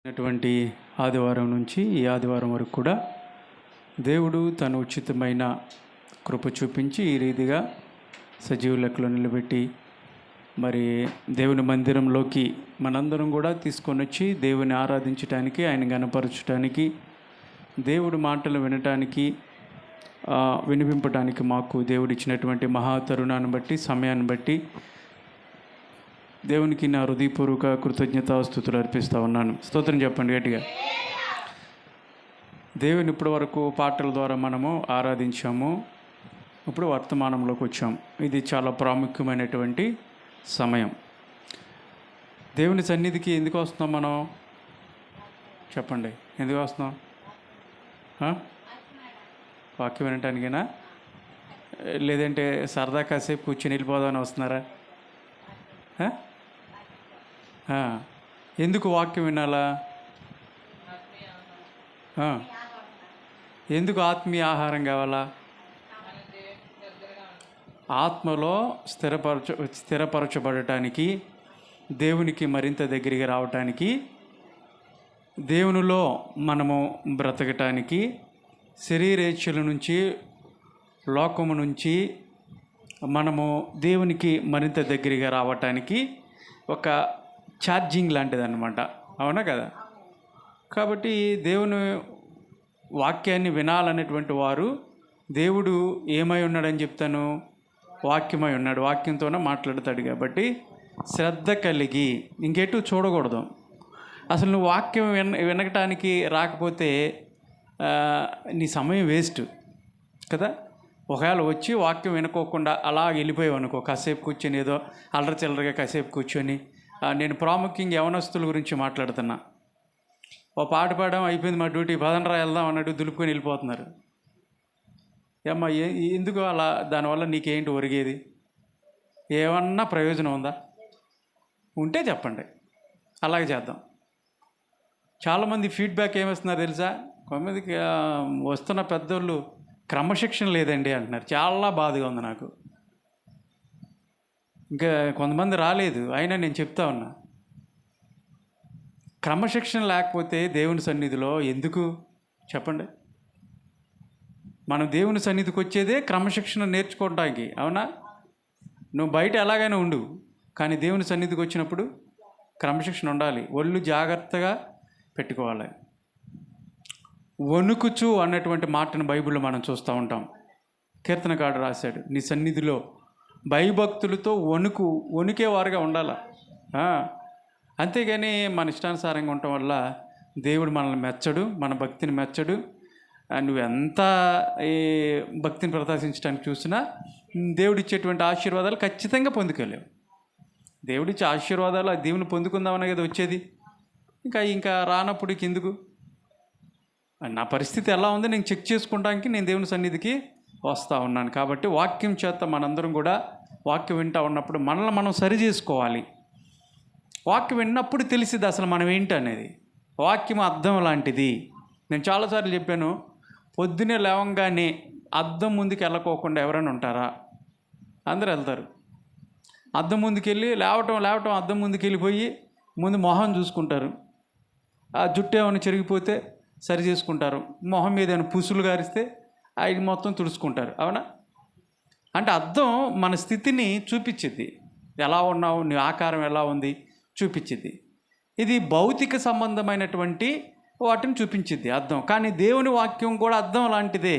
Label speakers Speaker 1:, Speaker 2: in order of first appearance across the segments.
Speaker 1: అటువంటి ఆదివారం నుంచి ఈ ఆదివారం వరకు కూడా దేవుడు తన ఉచితమైన కృప చూపించి ఈ రీతిగా సజీవ లెక్కలో నిలబెట్టి మరి దేవుని మందిరంలోకి మనందరం కూడా తీసుకొని వచ్చి దేవుని ఆరాధించడానికి, ఆయన గణపరచడానికి, దేవుడి మాటలు వినటానికి, వినిపింపటానికి మాకు దేవుడు ఇచ్చినటువంటి మహా తరుణాన్ని బట్టి, సమయాన్ని బట్టి దేవునికి నా హృదయపూర్వక కృతజ్ఞతాస్తుతులు అర్పిస్తూ ఉన్నాను. స్తోత్రం చెప్పండి గట్టిగా. దేవుని ఇప్పటి వరకు పాటల ద్వారా మనము ఆరాధించాము. ఇప్పుడు వర్తమానంలోకి వచ్చాము. ఇది చాలా ప్రాముఖ్యమైనటువంటి సమయం. దేవుని సన్నిధికి ఎందుకు వస్తున్నాం మనం? చెప్పండి, ఎందుకు వస్తున్నాం? వాక్యం వినటానికేనా, లేదంటే సరదా కాసేపు కూర్చొని వెళ్ళిపోదామని వస్తున్నారా? ఎందుకు వాక్యం వినాలా? ఎందుకు ఆత్మీయ ఆహారం కావాలా? ఆత్మలో స్థిరపరచబడటానికి, దేవునికి మరింత దగ్గరికి రావటానికి, దేవునిలో మనము బ్రతకటానికి, శరీరేచ్ఛల నుంచి, లోకము నుంచి మనము దేవునికి మరింత దగ్గరగా రావటానికి ఒక ఛార్జింగ్ లాంటిది అన్నమాట. అవునా కదా? కాబట్టి దేవుని వాక్యాన్ని వినాలనేటువంటి వారు, దేవుడు ఏమై ఉన్నాడని చెప్తాను? వాక్యమై ఉన్నాడు. వాక్యంతోనే మాట్లాడతాడు. కాబట్టి శ్రద్ధ కలిగి ఇంకెటు చూడకూడదు. అసలు నువ్వు వాక్యం వినటానికి రాకపోతే నీ సమయం వేస్ట్ కదా. ఒకవేళ వచ్చి వాక్యం వినుకోకుండా అలా వెళ్ళిపోయావు అనుకో, కాసేపు కూర్చొని ఏదో అల్లరి చిల్లరగా కాసేపు కూర్చొని, నేను ప్రాముఖ్యంగా యవనస్తుల గురించి మాట్లాడుతున్నా. ఓ పాట పాడడం అయిపోయింది, మా డ్యూటీ, పదండ్రా వెళ్దాం అన్నట్టు దులుపుకొని వెళ్ళిపోతున్నారు. ఏమ్మా, ఎందుకు అలా? దానివల్ల నీకేంటి ఒరిగేది? ఏమన్నా ప్రయోజనం ఉందా? ఉంటే చెప్పండి, అలాగే చేద్దాం. చాలామంది ఫీడ్బ్యాక్ ఏమిస్తున్నారు తెలుసా? కొంతమందికి వస్తున్న పెద్దోళ్ళు క్రమశిక్షణ లేదండి అంటున్నారు. చాలా బాధగా ఉంది నాకు. ఇంకా కొంతమంది రాలేదు, అయినా నేను చెప్తా ఉన్నా, క్రమశిక్షణ లేకపోతే దేవుని సన్నిధిలో ఎందుకు చెప్పండి? మనం దేవుని సన్నిధికి వచ్చేదే క్రమశిక్షణ నేర్చుకోవడానికి. అవునా? నువ్వు బయట ఎలాగైనా ఉండు, కానీ దేవుని సన్నిధికి వచ్చినప్పుడు క్రమశిక్షణ ఉండాలి. ఒళ్ళు జాగ్రత్తగా పెట్టుకోవాలి. వణుకుచు అన్నటువంటి మాటను బైబిల్లో మనం చూస్తూ ఉంటాం. కీర్తనకారుడు రాశాడు, నీ సన్నిధిలో భయభక్తులతో వణికేవారుగా ఉండాలి. అంతేగాని మన ఇష్టానుసారంగా ఉండటం వల్ల దేవుడు మనల్ని మెచ్చడు, మన భక్తిని మెచ్చడు. నువ్వు ఎంత ఈ భక్తిని ప్రదర్శించడానికి చూసినా దేవుడిచ్చేటువంటి ఆశీర్వాదాలు ఖచ్చితంగా పొందుకోలేవు. దేవుడిచ్చే ఆశీర్వాదాలు దేవుని పొందుకుందామనే కదా వచ్చేది. ఇంకా రానప్పుడు ఎందుకు? నా పరిస్థితి ఎలా ఉంది నేను చెక్ చేసుకోవడానికి నేను దేవుని సన్నిధికి వస్తూ ఉన్నాను. కాబట్టి వాక్యం చేత మనందరం కూడా వాక్యం వింటూ ఉన్నప్పుడు మనల్ని మనం సరి చేసుకోవాలి. వాక్యం విన్నప్పుడు తెలిసిద్ది అసలు మనం ఏంటి అనేది. వాక్యం అద్దం లాంటిది. నేను చాలాసార్లు చెప్పాను, పొద్దున్నే లేవంగానే అద్దం ముందుకు వెళ్ళకోకుండా ఎవరైనా ఉంటారా? అందరూ వెళ్తారు. అద్దం ముందుకెళ్ళి లేవటం అద్దం ముందుకు వెళ్ళిపోయి ముందు మొహం చూసుకుంటారు. ఆ జుట్టు ఏమైనా చెరిగిపోతే సరి చేసుకుంటారు. మొహం మీద ఏమైనా పుసులు గారిస్తే అవి మొత్తం తుడుచుకుంటారు. అవునా? అంటే అద్దం మన స్థితిని చూపించింది. ఎలా ఉన్నావు, నీ ఆకారం ఎలా ఉంది చూపించింది. ఇది భౌతిక సంబంధమైనటువంటి వాటిని చూపించింది అద్దం. కానీ దేవుని వాక్యం కూడా అద్దం లాంటిదే.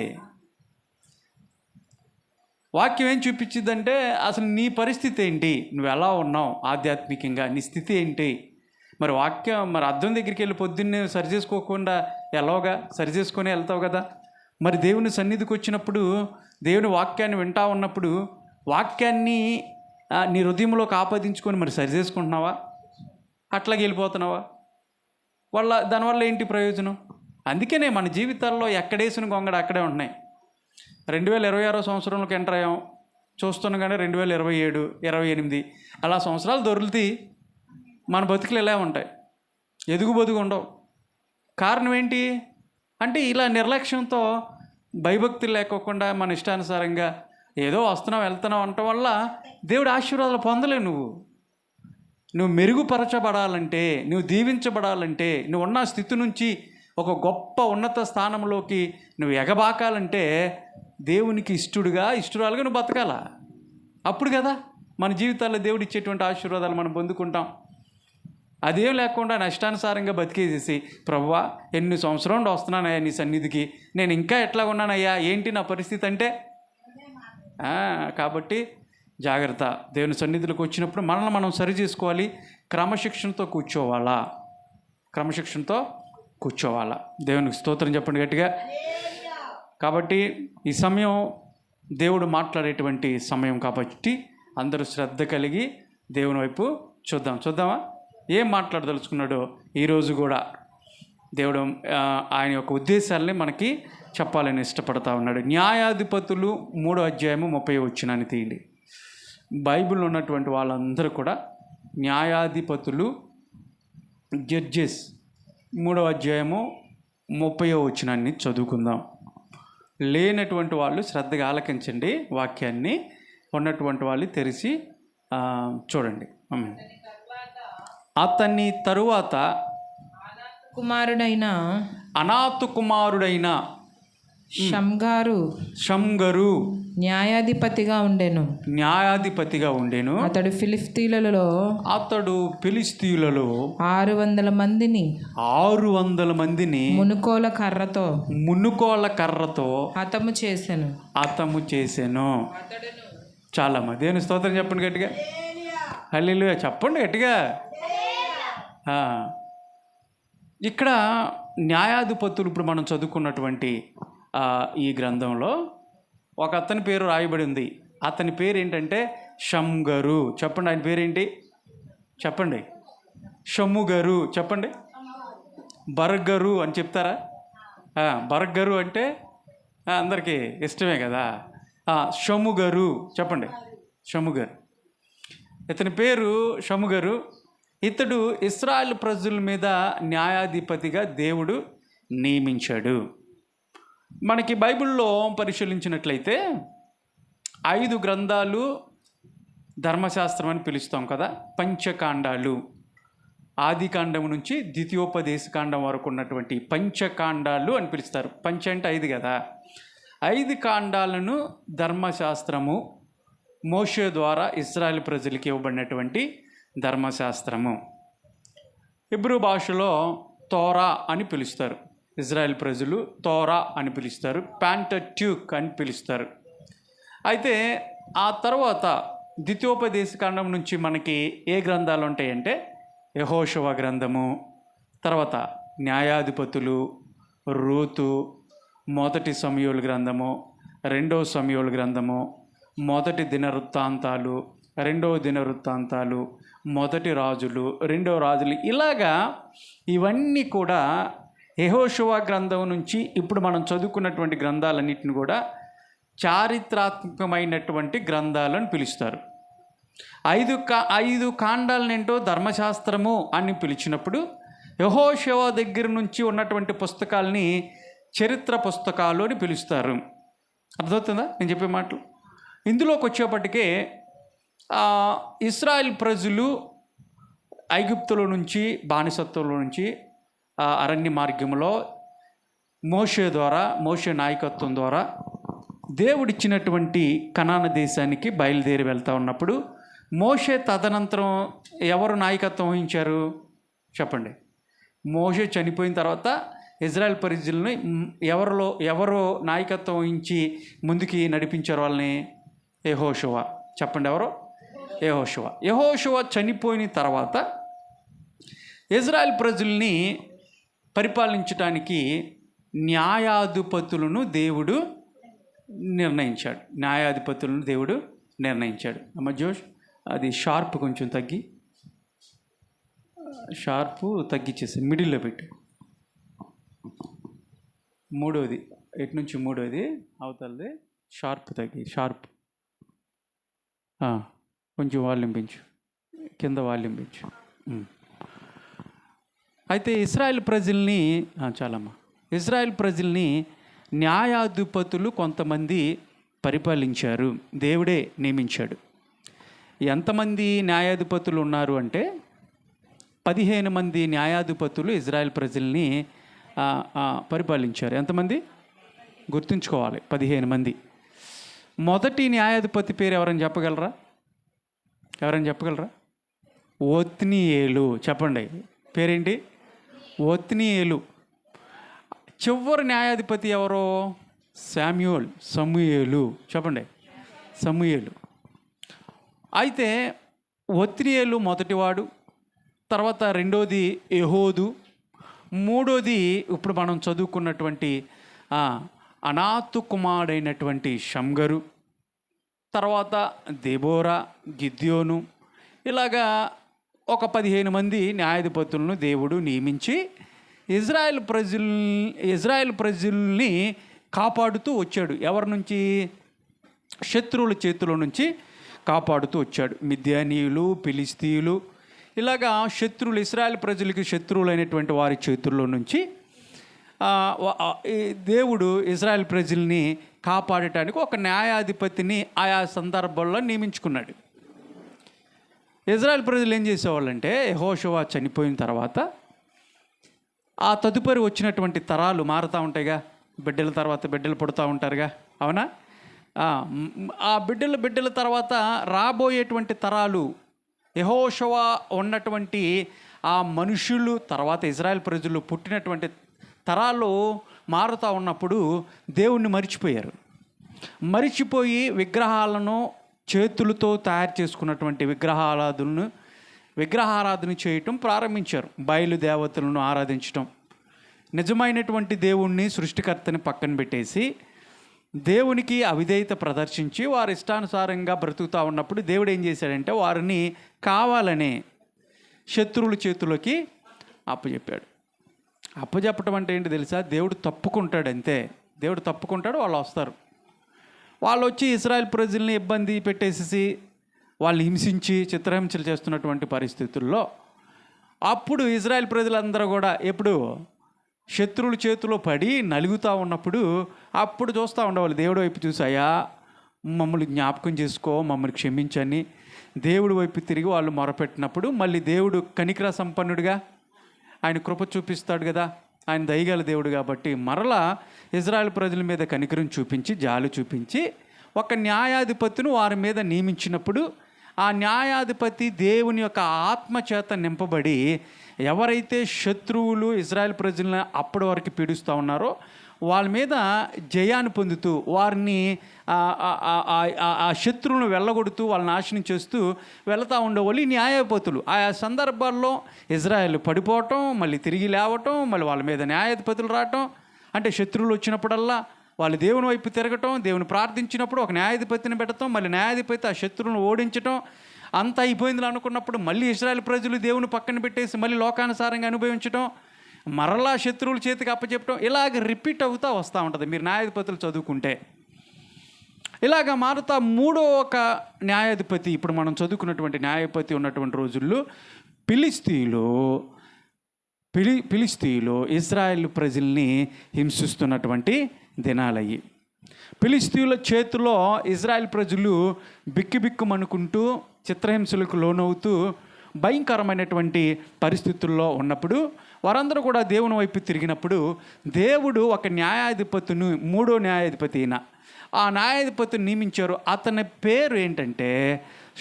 Speaker 1: వాక్యం ఏం చూపించిందంటే అసలు నీ పరిస్థితి ఏంటి, నువ్వు ఎలా ఉన్నావు ఆధ్యాత్మికంగా, నీ స్థితి ఏంటి. మరి వాక్యం, మరి అద్దం దగ్గరికి వెళ్ళి పొద్దున్నే సరి చేసుకోకుండా ఎలాగా సరి చేసుకొని వెళ్తావు కదా. మరి దేవుని సన్నిధికి వచ్చినప్పుడు, దేవుని వాక్యాన్ని వింటా ఉన్నప్పుడు వాక్యాన్ని నీ హృదయంలోకి ఆపాదించుకొని మరి సరి చేసుకుంటున్నావా? అట్లాగే వెళ్ళిపోతున్నావా? దానివల్ల ఏంటి ప్రయోజనం? అందుకనే మన జీవితాల్లో ఎక్కడేసిన గొంగడ అక్కడే ఉన్నాయి. 2026 సంవత్సరంలోకి ఎంటర్ అయ్యాం. చూస్తున్నాగానే 2027, 28 అలా సంవత్సరాలు దొరుకుతాయి. మన బతుకులు ఎలా ఉంటాయి? ఎదుగు ఉండవు. కారణం ఏంటి అంటే ఇలా నిర్లక్ష్యంతో, భయభక్తులు లేకోకుండా మన ఇష్టానుసారంగా ఏదో వస్తున్నావు వెళ్తున్నావు అనటం వల్ల దేవుడి ఆశీర్వాదాలు పొందలేవు. నువ్వు మెరుగుపరచబడాలంటే, నువ్వు దీవించబడాలంటే, నువ్వు ఉన్న స్థితి నుంచి ఒక గొప్ప ఉన్నత స్థానంలోకి నువ్వు ఎగబాకాలంటే దేవునికి ఇష్టరాలుగా నువ్వు బతకాలా. అప్పుడు కదా మన జీవితాల్లో దేవుడు ఇచ్చేటువంటి ఆశీర్వాదాలు మనం పొందుకుంటాం. అదేం లేకుండా నష్టానుసారంగా బతికేసేసి, ప్రభువా ఎన్ని సంవత్సరం నుండి వస్తున్నానయ్యా నీ సన్నిధికి, నేను ఇంకా ఎట్లా ఉన్నానయ్యా, ఏంటి నా పరిస్థితి అంటే. కాబట్టి జాగ్రత్త. దేవుని సన్నిధిలోకి వచ్చినప్పుడు మనల్ని మనం సరి చేసుకోవాలి. క్రమశిక్షణతో కూర్చోవాలా. దేవునికి స్తోత్రం చెప్పండి గట్టిగా. కాబట్టి ఈ సమయం దేవుడు మాట్లాడేటువంటి సమయం కాబట్టి అందరూ శ్రద్ధ కలిగి దేవుని వైపు చూద్దామా ఏం మాట్లాడదలుచుకున్నాడో ఈరోజు కూడా దేవుడు ఆయన యొక్క ఉద్దేశాలని మనకి చెప్పాలని ఇష్టపడతా ఉన్నాడు. న్యాయాధిపతులు 3:30 తీయండి. బైబిల్లో ఉన్నటువంటి వాళ్ళందరూ కూడా న్యాయాధిపతులు, జడ్జెస్ 3:30 చదువుకుందాం. లేనటువంటి వాళ్ళు శ్రద్ధగా ఆలకించండి వాక్యాన్ని, ఉన్నటువంటి వాళ్ళు తెరిచి చూడండి. అతని తరువాత అనాతు కుమారుడైన షమ్గరు
Speaker 2: న్యాయాధిపతిగా ఉండెను. అతడు ఫిలిస్తీయులలో 600 మందిని మునుకోల కర్రతో హతము చేసెను.
Speaker 1: చాలా దేవుని స్తోత్రం చెప్పండి గట్టిగా. హల్లెలూయా చెప్పండి గట్టిగా. ఇక్కడ న్యాయాధిపతులు ఇప్పుడు మనం చదువుకున్నటువంటి ఈ గ్రంథంలో ఒక అతని పేరు రాయబడి ఉంది. అతని పేరు ఏంటంటే షమ్గరు. చెప్పండి ఆయన పేరేంటి చెప్పండి. షమ్ముగరు చెప్పండి. బర్గరు అని చెప్తారా? బర్గరు అంటే అందరికీ ఇష్టమే కదా. షమ్ముగరు చెప్పండి. షమ్ముగరు, ఇతని పేరు షమ్ముగరు. ఇతడు ఇశ్రాయేలు ప్రజల మీద న్యాయాధిపతిగా దేవుడు నియమించాడు. మనకి బైబిల్లో పరిశీలించినట్లయితే 5 గ్రంథాలు ధర్మశాస్త్రం అని పిలుస్తాం కదా. పంచకాండాలు, ఆదికాండం నుంచి ద్వితీయోపదేశకాండం వరకు ఉన్నటువంటి పంచకాండాలు అని పిలుస్తారు. పంచ అంటే 5 కదా. 5 కాండాలను ధర్మశాస్త్రము, మోషే ద్వారా ఇశ్రాయేలు ప్రజలకి ఇవ్వబడినటువంటి ధర్మశాస్త్రము. హెబ్రూ భాషలో తోరా అని పిలుస్తారు. ఇజ్రాయెల్ ప్రజలు తోరా అని పిలుస్తారు, పెంటెట్యూక్ అని పిలుస్తారు. అయితే ఆ తర్వాత ద్వితీయోపదేశకాండం నుంచి మనకి ఏ గ్రంథాలు ఉంటాయంటే యెహోషువ గ్రంథము, తర్వాత న్యాయాధిపతులు, రూతు, మొదటి సమూయేలు గ్రంథము, రెండవ సమూయేలు గ్రంథము, మొదటి దినవృత్తాంతాలు, రెండవ దినవృత్తాంతాలు, మొదటి రాజులు, రెండవ రాజులు, ఇలాగా ఇవన్నీ కూడా యెహోషువ గ్రంథం నుంచి ఇప్పుడు మనం చదువుకున్నటువంటి గ్రంథాలన్నింటిని కూడా చారిత్రాత్మకమైనటువంటి గ్రంథాలను పిలుస్తారు. 5 కాండాలనేంటో ధర్మశాస్త్రము అని పిలిచినప్పుడు యెహోషువ దగ్గర నుంచి ఉన్నటువంటి పుస్తకాలని చరిత్ర పుస్తకాలు అని పిలుస్తారు. అర్థమవుతుందా నేను చెప్పే మాటలు? ఇందులోకి వచ్చేప్పటికే ఇశ్రాయేల్ ప్రజలు ఐగుప్తులో నుంచి, బానిసత్వంలో నుంచి అరణ్య మార్గంలో మోషే నాయకత్వం ద్వారా దేవుడిచ్చినటువంటి కనాను దేశానికి బయలుదేరి వెళ్తూ ఉన్నప్పుడు మోషే తదనంతరం ఎవరు నాయకత్వం వహించారు చెప్పండి? మోషే చనిపోయిన తర్వాత ఇజ్రాయెల్ ప్రజల్ని ఎవరు నాయకత్వం వహించి ముందుకి నడిపించారు వాళ్ళని? యెహోషువ. చెప్పండి ఎవరు? యెహోషువ చనిపోయిన తర్వాత ఇజ్రాయెల్ ప్రజల్ని పరిపాలించడానికి న్యాయాధిపతులను దేవుడు నిర్ణయించాడు. అమ్మ జోష్, అది షార్ప్ కొంచెం తగ్గించేసి మిడిల్లో పెట్టి, మూడోది ఎటు నుంచి మూడోది అవతలది షార్ప్ కొంచెం వాల్యూమ్ పెంచు, కింద వాల్యూమ్ పెంచు. అయితే ఇశ్రాయేల్ ప్రజల్ని న్యాయాధిపతులు కొంతమంది పరిపాలించారు, దేవుడే నియమించాడు. ఎంతమంది న్యాయాధిపతులు ఉన్నారు అంటే 15 మంది న్యాయాధిపతులు ఇజ్రాయెల్ ప్రజల్ని పరిపాలించారు. ఎంతమంది గుర్తుంచుకోవాలి? 15 మంది. మొదటి న్యాయాధిపతి పేరు ఎవరైనా చెప్పగలరా? ఒత్నీయేలు. చెప్పండి, పేరేంటి? ఒత్నీయేలు. చివరి న్యాయాధిపతి ఎవరో? సమూయేలు. చెప్పండి, సమూయేలు. అయితే ఒత్నీయేలు మొదటివాడు, తర్వాత రెండోది యెహూదు, మూడోది ఇప్పుడు మనం చదువుకున్నటువంటి అనాతు కుమారుడైనటువంటి షమ్గరు, తర్వాత దెబోరా, గిద్యోను. ఇలాగా ఒక 15 మంది న్యాయాధిపతులను దేవుడు నియమించి ఇజ్రాయెల్ ప్రజల్ని కాపాడుతూ వచ్చాడు. ఎవరి నుంచి? శత్రువుల చేతుల నుంచి కాపాడుతూ వచ్చాడు. మిద్యానీయులు, ఫిలిస్తీయులు, ఇలాగా శత్రువులు, ఇశ్రాయేల్ ప్రజలకి శత్రువులైనటువంటి వారి చేతుల్లో నుంచి దేవుడు ఇశ్రాయేల్ ప్రజల్ని కాపాడటానికి ఒక న్యాయాధిపతిని ఆయా సందర్భాల్లో నియమించుకున్నాడు. ఇశ్రాయేల్ ప్రజలు ఏం చేసేవాళ్ళంటే, యెహోషువ చనిపోయిన తర్వాత ఆ తదుపరి వచ్చినటువంటి తరాలు మారుతూ ఉంటాయిగా, బిడ్డల తర్వాత బిడ్డలు పుడుతూ ఉంటారుగా, అవునా? ఆ బిడ్డల తర్వాత రాబోయేటువంటి తరాలు, యెహోషువ ఉన్నటువంటి ఆ మనుషులు తర్వాత ఇజ్రాయెల్ ప్రజలు పుట్టినటువంటి తరాలు మారుతూ ఉన్నప్పుడు దేవుణ్ణి మరిచిపోయి విగ్రహాలను చేతులతో తయారు చేసుకున్నటువంటి విగ్రహారాధన చేయటం ప్రారంభించారు. బయలు దేవతలను ఆరాధించటం. నిజమైనటువంటి దేవుణ్ణి, సృష్టికర్తని పక్కన పెట్టేసి దేవునికి అవిధేయత ప్రదర్శించి వారి ఇష్టానుసారంగా బ్రతుకుతూ ఉన్నప్పుడు దేవుడు ఏం చేశాడంటే వారిని కావాలనే శత్రువుల చేతుల్లోకి అప్పచెప్పాడు. అప్పచెప్పటం అంటే ఏంటి తెలుసా? దేవుడు తప్పుకుంటాడు, అంతే. దేవుడు తప్పుకుంటాడు, వాళ్ళు వస్తారు. వాళ్ళు వచ్చి ఇశ్రాయేల్ ప్రజల్ని ఇబ్బంది పెట్టేసి వాళ్ళని హింసించి చిత్రహింసలు చేస్తున్నటువంటి పరిస్థితుల్లో అప్పుడు ఇశ్రాయేల్ ప్రజలందరూ కూడా ఎప్పుడు శత్రువుల చేతిలో పడి నలుగుతూ ఉన్నప్పుడు అప్పుడు చూస్తూ ఉండేవాళ్ళు. దేవుడి వైపు చూసాయా, మమ్మల్ని జ్ఞాపకం చేసుకో, మమ్మల్ని క్షమించని దేవుడి వైపు తిరిగి వాళ్ళు మొరపెట్టినప్పుడు మళ్ళీ దేవుడు కనికర సంపన్నుడిగా ఆయన కృప చూపిస్తాడు కదా, ఆయన దయగల దేవుడు కాబట్టి మరలా ఇజ్రాయెల్ ప్రజల మీద కనికరం చూపించి, జాలి చూపించి ఒక న్యాయాధిపతిని వారి మీద నియమించినప్పుడు ఆ న్యాయాధిపతి దేవుని యొక్క ఆత్మచేత నింపబడి ఎవరైతే శత్రువులు ఇజ్రాయెల్ ప్రజలను అప్పటి వరకు పీడిస్తూ ఉన్నారో వాళ్ళ మీద జయాన్ని పొందుతూ వారిని ఆ శత్రువులను వెళ్ళగొడుతూ వాళ్ళని నాశనం చేస్తూ వెళుతూ ఉండేవాళ్ళు ఈ న్యాయాధిపతులు. ఆయా సందర్భాల్లో ఇజ్రాయెల్ పడిపోవటం, మళ్ళీ తిరిగి లేవటం, మళ్ళీ వాళ్ళ మీద న్యాయాధిపతులు రావటం. అంటే శత్రువులు వచ్చినప్పుడల్లా వాళ్ళు దేవుని వైపు తిరగటం, దేవుని ప్రార్థించినప్పుడు ఒక న్యాయాధిపతిని పెట్టడం, మళ్ళీ న్యాయాధిపతి ఆ శత్రువులను ఓడించటం. అంత అయిపోయింది అనుకున్నప్పుడు మళ్ళీ ఇశ్రాయేల్ ప్రజలు దేవుని పక్కన పెట్టేసి మళ్ళీ లోకానుసారంగా అనుభవించడం, మరలా శత్రువుల చేతికి అప్పచెప్పడం, ఇలాగ రిపీట్ అవుతూ వస్తూ ఉంటుంది. మీరు న్యాయాధిపతులు చదువుకుంటే ఇలాగ మారుతా మూడో ఒక న్యాయాధిపతి, ఇప్పుడు మనం చదువుకున్నటువంటి న్యాయాధిపతి ఉన్నటువంటి రోజుల్లో ఫిలిస్తీయులు ఇజ్రాయెల్ ప్రజల్ని హింసిస్తున్నటువంటి దినాలయ్యి. ఫిలిస్తీయుల చేతిలో ఇజ్రాయెల్ ప్రజలు బిక్కుమనుకుంటూ చిత్రహింసలకు లోనవుతూ భయంకరమైనటువంటి పరిస్థితుల్లో ఉన్నప్పుడు వారందరూ కూడా దేవుని వైపు తిరిగినప్పుడు దేవుడు ఒక న్యాయాధిపతిని, మూడో న్యాయాధిపతి అయిన ఆ న్యాయాధిపతిని నియమించారు. అతని పేరు ఏంటంటే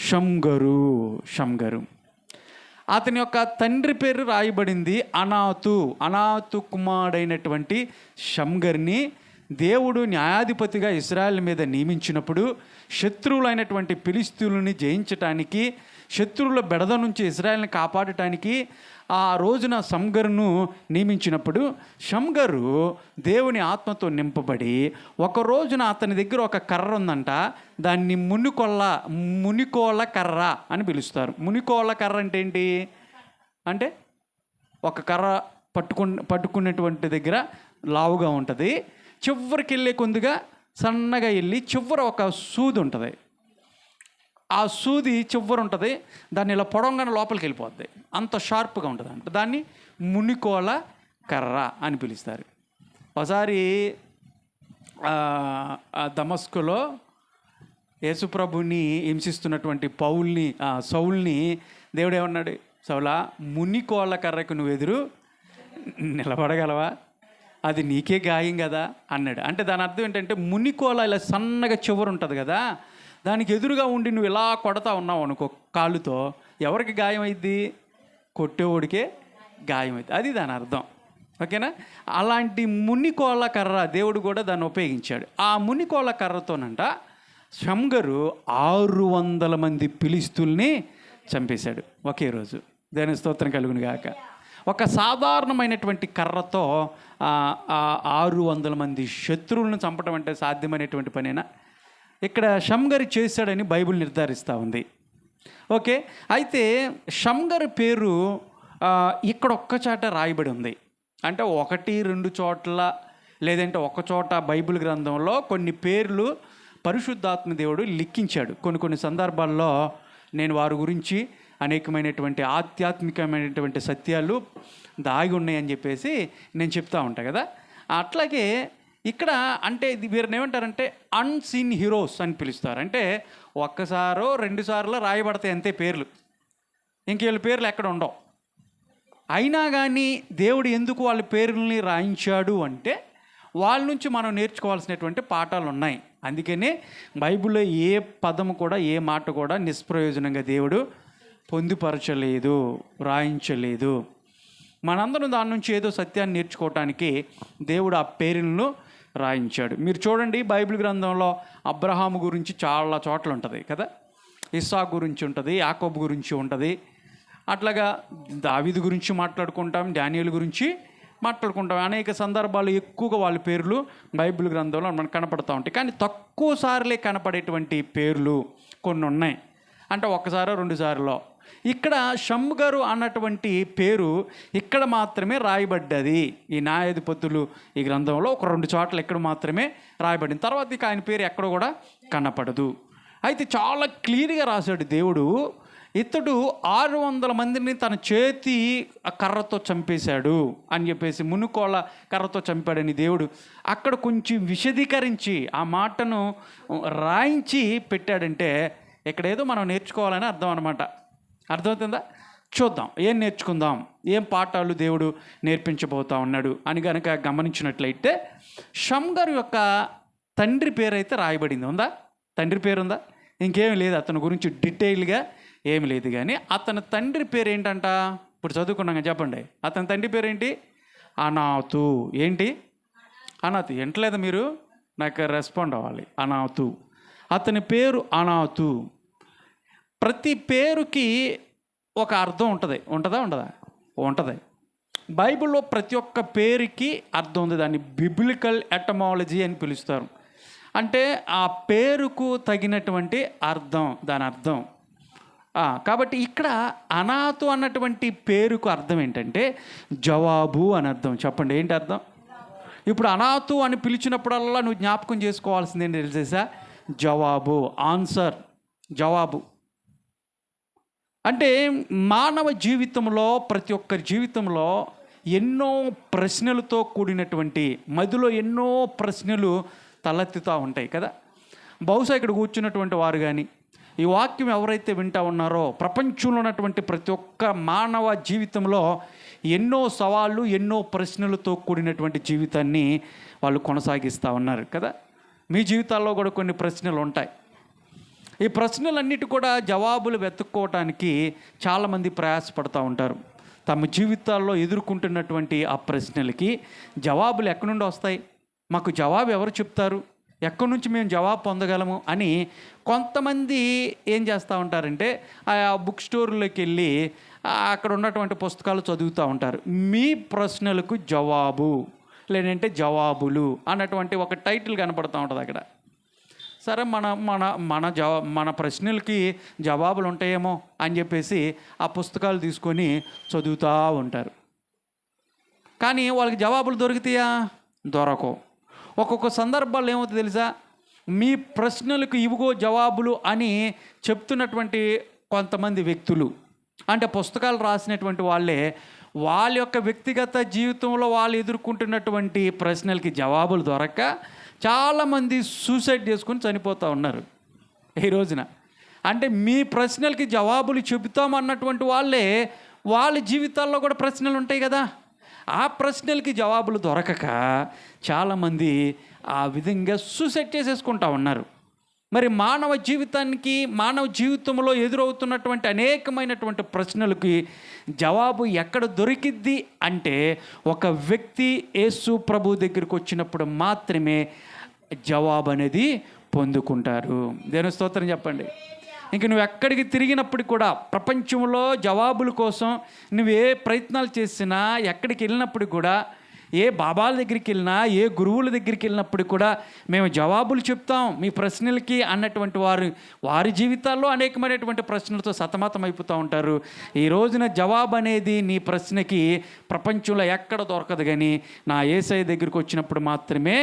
Speaker 1: షమ్గరు. అతని యొక్క తండ్రి పేరు రాయబడింది అనాతు కుమారుడైనటువంటి షమ్గర్ని దేవుడు న్యాయాధిపతిగా ఇశ్రాయేల్ మీద నియమించినప్పుడు శత్రువులైనటువంటి ఫిలిస్తీయులని జయించటానికి, శత్రువుల బెడద నుంచి ఇశ్రాయేల్ని కాపాడటానికి ఆ రోజున షమ్గరును నియమించినప్పుడు షమ్గరు దేవుని ఆత్మతో నింపబడి ఒక రోజున అతని దగ్గర ఒక కర్ర ఉందంట. దాన్ని మునికోళ్ళ కర్ర అని పిలుస్తారు. మునికోళ్ళ కర్ర అంటే ఏంటి అంటే ఒక కర్ర పట్టుకునేటువంటి దగ్గర లావుగా ఉంటుంది, చివరికి వెళ్ళే కొద్దిగా సన్నగా వెళ్ళి చివర ఒక సూది ఉంటుంది. ఆ సూది చివర ఉంటుంది, దాన్ని ఇలా పొడవగానే లోపలికి వెళ్ళిపోద్ది, అంత షార్ప్గా ఉంటుంది అంట. దాన్ని మునికోల కర్ర అని పిలుస్తారు. ఒకసారి దమస్కులో యేసుప్రభుని హింసిస్తున్నటువంటి సౌల్ని దేవుడు ఏమన్నాడు? సౌలా మునికోళ్ళ కర్రకు నువ్వు ఎదురు నిలబడగలవా? అది నీకే గాయం కదా అన్నాడు. అంటే దాని అర్థం ఏంటంటే మునికోల ఇలా సన్నగా చివరు ఉంటుంది కదా, దానికి ఎదురుగా ఉండి నువ్వు ఇలా కొడతా ఉన్నావు అనుకో కాళ్ళుతో, ఎవరికి గాయం అయింది? కొట్టేవాడికే గాయం అవుతుంది. అది దాని అర్థం. ఓకేనా? అలాంటి మునికోళ్ళ కర్ర దేవుడు కూడా దాన్ని ఉపయోగించాడు. ఆ మునికోళ్ళ కర్రతోనంట షమ్గరు 600 మంది ఫిలిష్తీయుల్ని చంపేశాడు ఒకే రోజు. దేవుని స్తోత్రం కలుగును గాక. ఒక సాధారణమైనటువంటి కర్రతో 600 మంది శత్రువులను చంపడం అంటే సాధ్యమైనటువంటి పనేనా? ఇక్కడ షమ్గరు చేశాడని బైబిల్ నిర్ధారిస్తూ ఉంది. ఓకే, అయితే షమ్గరు పేరు ఇక్కడ ఒక్క చాట రాయబడి ఉంది. అంటే 1-2 చోట్ల లేదంటే ఒక చోట బైబిల్ గ్రంథంలో కొన్ని పేర్లు పరిశుద్ధాత్మ దేవుడు లిఖించాడు. కొన్ని సందర్భాల్లో నేను వారి గురించి అనేకమైనటువంటి ఆధ్యాత్మికమైనటువంటి సత్యాలు దాగి ఉన్నాయని చెప్పేసి నేను చెప్తా ఉంటాను కదా. అట్లాగే ఇక్కడ అంటే వీరిని ఏమంటారంటే అన్సీన్ హీరోస్ అని పిలుస్తారు. అంటే ఒక్కసారో 2 సార్లు రాయబడతాయి అంతే పేర్లు, ఇంక వీళ్ళ పేర్లు ఎక్కడ ఉండవు. అయినా కానీ దేవుడు ఎందుకు వాళ్ళ పేర్లని రాయించాడు అంటే వాళ్ళ నుంచి మనం నేర్చుకోవాల్సినటువంటి పాఠాలు ఉన్నాయి. అందుకనే బైబిల్లో ఏ పదము కూడా ఏ మాట కూడా నిష్ప్రయోజనంగా దేవుడు పొందుపరచలేదు, రాయించలేదు. మనందరం దాని నుంచి ఏదో సత్యాన్ని నేర్చుకోవటానికి దేవుడు ఆ పేర్లను రాయించాడు. మీరు చూడండి బైబిల్ గ్రంథంలో అబ్రహాము గురించి చాలా చోట్ల ఉంటుంది కదా, ఇస్సాకు గురించి ఉంటుంది, యాకోబు గురించి ఉంటుంది. అట్లాగా దావీదు గురించి మాట్లాడుకుంటాం, డానియేలు గురించి మాట్లాడుకుంటాం. అనేక సందర్భాలు ఎక్కువగా వాళ్ళ పేర్లు బైబిల్ గ్రంథంలో మనకు కనపడుతూ ఉంటాయి. కానీ తక్కువ సార్లే కనపడేటువంటి పేర్లు కొన్ని ఉన్నాయి. అంటే 1-2 సార్లు. ఇక్కడ షమ్గరు అన్నటువంటి పేరు ఇక్కడ మాత్రమే రాయబడ్డది. ఈ న్యాయాధిపతులు ఈ గ్రంథంలో 1-2 చోట్ల ఇక్కడ మాత్రమే రాయబడింది. తర్వాత ఇక ఆయన పేరు ఎక్కడ కూడా కనపడదు. అయితే చాలా క్లియర్గా రాశాడు దేవుడు. ఇతడు 600 మందిని తన చేతి కర్రతో చంపేశాడు అని చెప్పేసి, మునుకోళ్ళ కర్రతో చంపాడని దేవుడు అక్కడ కొంచెం విశదీకరించి ఆ మాటను రాయించి పెట్టాడంటే ఇక్కడ ఏదో మనం నేర్చుకోవాలని అర్థం అనమాట. అర్థమవుతుందా? చూద్దాం, ఏం నేర్చుకుందాం, ఏం పాఠాలు దేవుడు నేర్పించబోతా ఉన్నాడు అని కనుక గమనించినట్లయితే షమ్గరు యొక్క తండ్రి పేరు అయితే రాయబడింది. ఉందా? తండ్రి పేరు ఉందా? ఇంకేం లేదు, అతని గురించి డీటెయిల్గా ఏమి లేదు. కానీ అతని తండ్రి పేరు ఏంటంట? ఇప్పుడు చదువుకున్నాం, చెప్పండి. అతని తండ్రి పేరు ఏంటి? అనాతు. ఏంటి అనాతు? ఎంటలేదు మీరు, నాకు రెస్పాండ్ అవ్వాలి. అనాతు. అతని పేరు అనాతు. ప్రతి పేరుకి ఒక అర్థం ఉంటుంది. ఉంటుందా? ఉంటుంది. బైబిల్లో ప్రతి ఒక్క పేరుకి అర్థం ఉంది. దాన్ని బిబ్లికల్ ఎటమాలజీ అని పిలుస్తారు. అంటే ఆ పేరుకు తగినటువంటి అర్థం, దాని అర్థం. కాబట్టి ఇక్కడ అనాతు అన్నటువంటి పేరుకు అర్థం ఏంటంటే జవాబు అని అర్థం. చెప్పండి, ఏంటి అర్థం? ఇప్పుడు అనాతు అని పిలిచినప్పుడల్లా నువ్వు జ్ఞాపకం చేసుకోవాల్సింది ఏంటి తెలుసా? జవాబు, ఆన్సర్, జవాబు. అంటే మానవ జీవితంలో, ప్రతి ఒక్కరి జీవితంలో ఎన్నో ప్రశ్నలతో కూడినటువంటి, మదిలో ఎన్నో ప్రశ్నలు తలెత్తుతూ ఉంటాయి కదా. బహుశా ఇక్కడ కూర్చున్నటువంటి వారు కానీ, ఈ వాక్యం ఎవరైతే వింటూ ఉన్నారో, ప్రపంచంలో ఉన్నటువంటి ప్రతి ఒక్క మానవ జీవితంలో ఎన్నో సవాళ్ళు, ఎన్నో ప్రశ్నలతో కూడినటువంటి జీవితాన్ని వాళ్ళు కొనసాగిస్తూ ఉన్నారు కదా. మీ జీవితాల్లో కూడా కొన్ని ప్రశ్నలు ఉంటాయి. ఈ ప్రశ్నలన్నిటి కూడా జవాబులు వెతుక్కోవటానికి చాలామంది ప్రయాసపడుతూ ఉంటారు. తమ జీవితాల్లో ఎదుర్కొంటున్నటువంటి ఆ ప్రశ్నలకి జవాబులు ఎక్కడి నుండి వస్తాయి, మాకు జవాబు ఎవరు చెప్తారు, ఎక్కడి నుంచి మేము జవాబు పొందగలము అని కొంతమంది ఏం చేస్తూ ఉంటారంటే ఆ బుక్ స్టోర్లోకి వెళ్ళి అక్కడ ఉన్నటువంటి పుస్తకాలు చదువుతూ ఉంటారు. మీ ప్రశ్నలకు జవాబు, లేదంటే జవాబులు అన్నటువంటి ఒక టైటిల్ కనపడుతూ ఉంటుంది అక్కడ. సరే, మన ప్రశ్నలకి జవాబులు ఉంటాయేమో అని చెప్పేసి ఆ పుస్తకాలు తీసుకొని చదువుతూ ఉంటారు. కానీ వాళ్ళకి జవాబులు దొరుకుతాయా? దొరకవు. ఒక్కొక్క సందర్భాల్లో ఏమవుతుంది తెలుసా? మీ ప్రశ్నలకు ఇవిగో జవాబులు అని చెప్తున్నటువంటి కొంతమంది వ్యక్తులు, అంటే పుస్తకాలు రాసినటువంటి వాళ్ళే, వాళ్ళ యొక్క వ్యక్తిగత జీవితంలో వాళ్ళు ఎదుర్కొంటున్నటువంటి ప్రశ్నలకి జవాబులు దొరక్క చాలామంది సూసైడ్ చేసుకొని చనిపోతూ ఉన్నారు ఈ రోజున. అంటే మీ ప్రశ్నలకి జవాబులు చెబుతామన్నటువంటి వాళ్ళే వాళ్ళ జీవితాల్లో కూడా ప్రశ్నలు ఉంటాయి కదా. ఆ ప్రశ్నలకి జవాబులు దొరకక చాలామంది ఆ విధంగా సూసైడ్ చేసేసుకుంటా ఉన్నారు. మరి మానవ జీవితంలో ఎదురవుతున్నటువంటి అనేకమైనటువంటి ప్రశ్నలకి జవాబు ఎక్కడ దొరికిద్ది అంటే, ఒక వ్యక్తి యేసు ప్రభు దగ్గరికి వచ్చినప్పుడు మాత్రమే జవాబు అనేది పొందుకుంటారు. దేవుని స్తోత్రం చెప్పండి. ఇంక నువ్వు ఎక్కడికి తిరిగినప్పుడు కూడా, ప్రపంచంలో జవాబుల కోసం నువ్వు ఏ ప్రయత్నాలు చేసినా, ఎక్కడికి వెళ్ళినప్పుడు కూడా, ఏ బాబాల దగ్గరికి వెళ్ళినా, ఏ గురువుల దగ్గరికి వెళ్ళినప్పుడు కూడా మేము జవాబులు చెప్తాం మీ ప్రశ్నలకి అన్నటువంటి వారి జీవితాల్లో అనేకమైనటువంటి ప్రశ్నలతో సతమతం అయిపోతూ ఉంటారు. ఈ రోజున జవాబు అనేది నీ ప్రశ్నకి ప్రపంచంలో ఎక్కడ దొరకదు, కానీ నా యేసయ్య దగ్గరికి వచ్చినప్పుడు మాత్రమే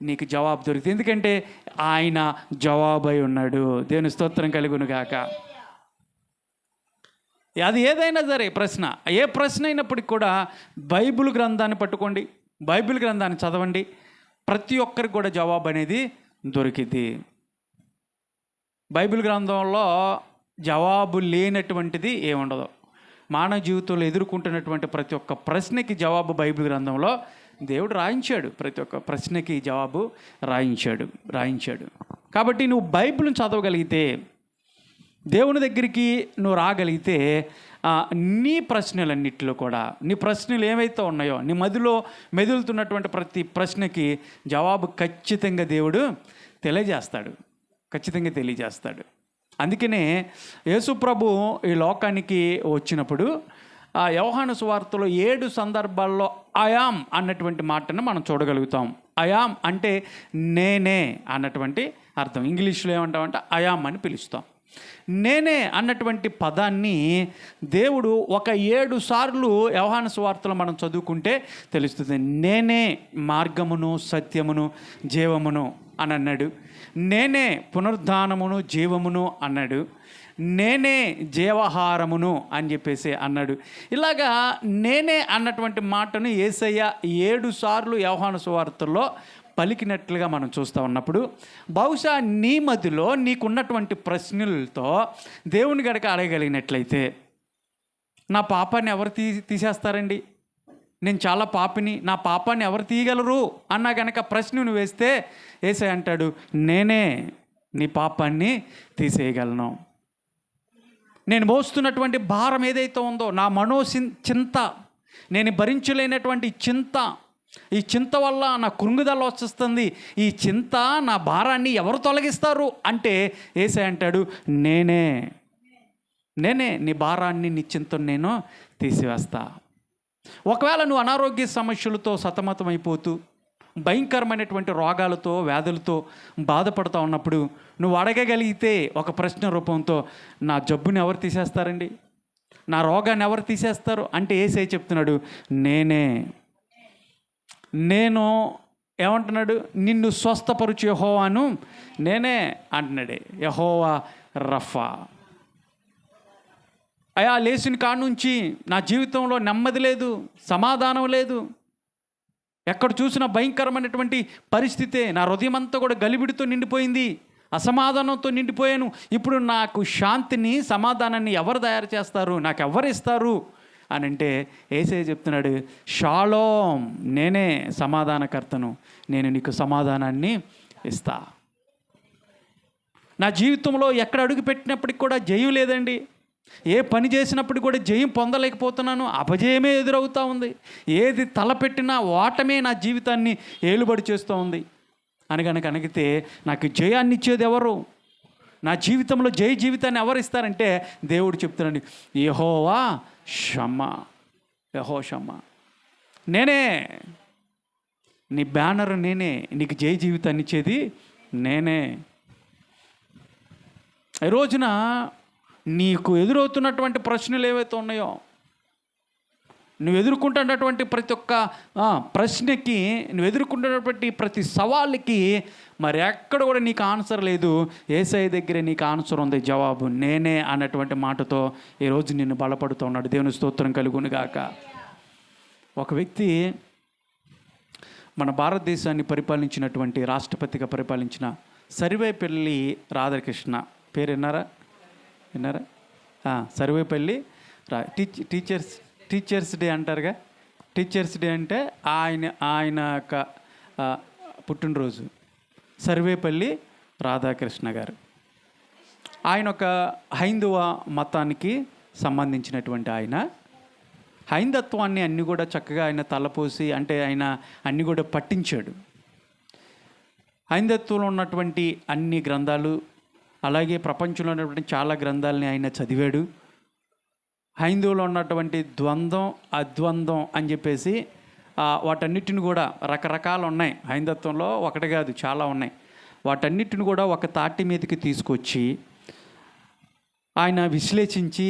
Speaker 1: నీకు జవాబు దొరుకుతుంది. ఎందుకంటే ఆయన జవాబై ఉన్నాడు. దేవుని స్తోత్రం కలుగును గాక. అది ఏదైనా సరే ప్రశ్న, ఏ ప్రశ్న అయినప్పటికీ కూడా బైబిల్ గ్రంథాన్ని పట్టుకోండి, బైబిల్ గ్రంథాన్ని చదవండి, ప్రతి ఒక్కరికి కూడా జవాబు అనేది దొరికింది. బైబిల్ గ్రంథంలో జవాబు లేనటువంటిది ఏముండదు. మానవ జీవితంలో ఎదుర్కొంటున్నటువంటి ప్రతి ఒక్క ప్రశ్నకి జవాబు బైబిల్ గ్రంథంలో దేవుడు రాయించాడు. ప్రతి ఒక్క ప్రశ్నకి జవాబు రాయించాడు. కాబట్టి నువ్వు బైబిల్ని చదవగలిగితే, దేవుని దగ్గరికి నువ్వు రాగలిగితే, నీ ప్రశ్నలన్నిటిలో కూడా, నీ ప్రశ్నలు ఏవైతే ఉన్నాయో, నీ మదిలో మెదులుతున్నటువంటి ప్రతి ప్రశ్నకి జవాబు ఖచ్చితంగా దేవుడు తెలియజేస్తాడు. అందుకనే యేసు ప్రభు ఈ లోకానికి వచ్చినప్పుడు యోహాను సువార్తలో 7 సందర్భాల్లో అయాం అన్నటువంటి మాటను మనం చూడగలుగుతాం. అయాం అంటే నేనే అన్నటువంటి అర్థం. ఇంగ్లీష్లో ఏమంటామంటే అయాం అని పిలుస్తాం. నేనే అన్నటువంటి పదాన్ని దేవుడు ఒక 7 సార్లు యోహాను సువార్తలో మనం చదువుకుంటే తెలుస్తుంది. నేనే మార్గమును, సత్యమును, జీవమును అని అన్నాడు. నేనే పునరుద్ధానమును, జీవమును అన్నాడు. నేనే జీవాహారమును అని చెప్పేసి అన్నాడు. ఇలాగా నేనే అన్నటువంటి మాటను యేసయ్య 7 సార్లు యోహాను సువార్తల్లో పలికినట్లుగా మనం చూస్తూ ఉన్నప్పుడు, బహుశా నీ మధ్యలో నీకున్నటువంటి ప్రశ్నలతో దేవుని గడక అడగగలిగినట్లయితే, నా పాపాన్ని ఎవరు తీసేస్తారండి, నేను చాలా పాపిని, నా పాపాన్ని ఎవరు తీయగలరు అన్నా కనుక ప్రశ్న నువ్వు వేస్తే యేసయ్య అంటాడు, నేనే నీ పాపాన్ని తీసేయగలను. నేను మోస్తున్నటువంటి భారం ఏదైతే ఉందో, నా చింత, నేను భరించలేనటువంటి చింత, ఈ చింత వల్ల నా కృంగుదల వస్తుంది, ఈ చింత, నా భారాన్ని ఎవరు తొలగిస్తారు అంటే యేసయ్య అంటాడు, నేనే నీ భారాన్ని, నీ చింతను నేను తీసివేస్తా. ఒకవేళ నువ్వు అనారోగ్య సమస్యలతో సతమతమైపోతూ, భయంకరమైనటువంటి రోగాలతో, వ్యాధులతో బాధపడుతూ ఉన్నప్పుడు నువ్వు అడగగలిగితే ఒక ప్రశ్న రూపంతో, నా జబ్బుని ఎవరు తీసేస్తారండి, నా రోగాన్ని ఎవరు తీసేస్తారు అంటే యేసయ్య చెప్తున్నాడు, నేను ఏమంటున్నాడు, నిన్ను స్వస్థపరుచు యెహోవాను నేనే అంటున్నాడే. యెహోవా రఫా. అయా లేచిన కాడ నుంచి నా జీవితంలో నెమ్మది లేదు, సమాధానం లేదు, ఎక్కడ చూసినా భయంకరమైనటువంటి పరిస్థితే, నా హృదయం అంతా కూడా గలిబిడితో నిండిపోయింది, అసమాధానంతో నిండిపోయాను. ఇప్పుడు నాకు శాంతిని, సమాధానాన్ని ఎవరు తయారు చేస్తారు, నాకు ఎవరు ఇస్తారు అని అంటే యేసయ్య చెప్తున్నాడు, షాలోమ్, నేనే సమాధానకర్తను, నేను నీకు సమాధానాన్ని ఇస్తా. నా జీవితంలో ఎక్కడ అడుగు పెట్టినప్పటికి కూడా జయం లేదండి, ఏ పని చేసినప్పుడు కూడా జయం పొందలేకపోతున్నాను, అపజయమే ఎదురవుతూ ఉంది, ఏది తలపెట్టినా ఓటమే నా జీవితాన్ని ఏలుబడి చేస్తూ ఉంది అని కనుక అడిగితే, నాకు జయాన్ని ఇచ్చేది ఎవరు, నా జీవితంలో జీవితాన్ని ఎవరు ఇస్తారంటే దేవుడు చెప్తున్నాడు, యెహోవా షమ్మా, నేనే నీ బ్యానర్, నేనే నీకు జీవితాన్ని ఇచ్చేది నేనే. ఈ రోజున నీకు ఎదురవుతున్నటువంటి ప్రశ్నలు ఏవైతే ఉన్నాయో, నువ్వు ఎదుర్కొంటున్నటువంటి ప్రతి ఒక్క ప్రశ్నకి, నువ్వు ఎదుర్కొంటున్నటువంటి ప్రతి సవాళ్ళకి మరి ఎక్కడ కూడా నీకు ఆన్సర్ లేదు, యేసయ్య దగ్గరే నీకు ఆన్సర్ ఉంది, జవాబు నేనే అన్నటువంటి మాటతో ఈరోజు నిన్ను బలపడుతూ ఉన్నాడు. దేవుని స్తోత్రం కలుగును గాక. ఒక వ్యక్తి మన భారతదేశాన్ని పరిపాలించినటువంటి, రాష్ట్రపతిగా పరిపాలించిన సర్వేపల్లి రాధాకృష్ణ పేరు విన్నారా? సర్వేపల్లి టీచర్స్ డే అంటారుగా. టీచర్స్ డే అంటే ఆయన యొక్క పుట్టినరోజు సర్వేపల్లి రాధాకృష్ణ గారు. ఆయన ఒక హైందవ మతానికి సంబంధించినటువంటి ఆయన. హైందత్వాన్ని అన్నీ కూడా చక్కగా ఆయన తలపోసి, అంటే ఆయన అన్నీ కూడా పట్టించాడు. హైందత్వంలో ఉన్నటువంటి అన్ని గ్రంథాలు, అలాగే ప్రపంచంలో ఉన్నటువంటి చాలా గ్రంథాలని ఆయన చదివాడు. హైందవులో ఉన్నటువంటి ద్వంద్వం, అద్వంద్వం అని చెప్పేసి వాటన్నిటిని కూడా రకరకాలు ఉన్నాయి. హైందత్వంలో ఒకటి కాదు, చాలా ఉన్నాయి. వాటన్నిటిని కూడా ఒక తాటి మీదకి తీసుకొచ్చి ఆయన విశ్లేషించి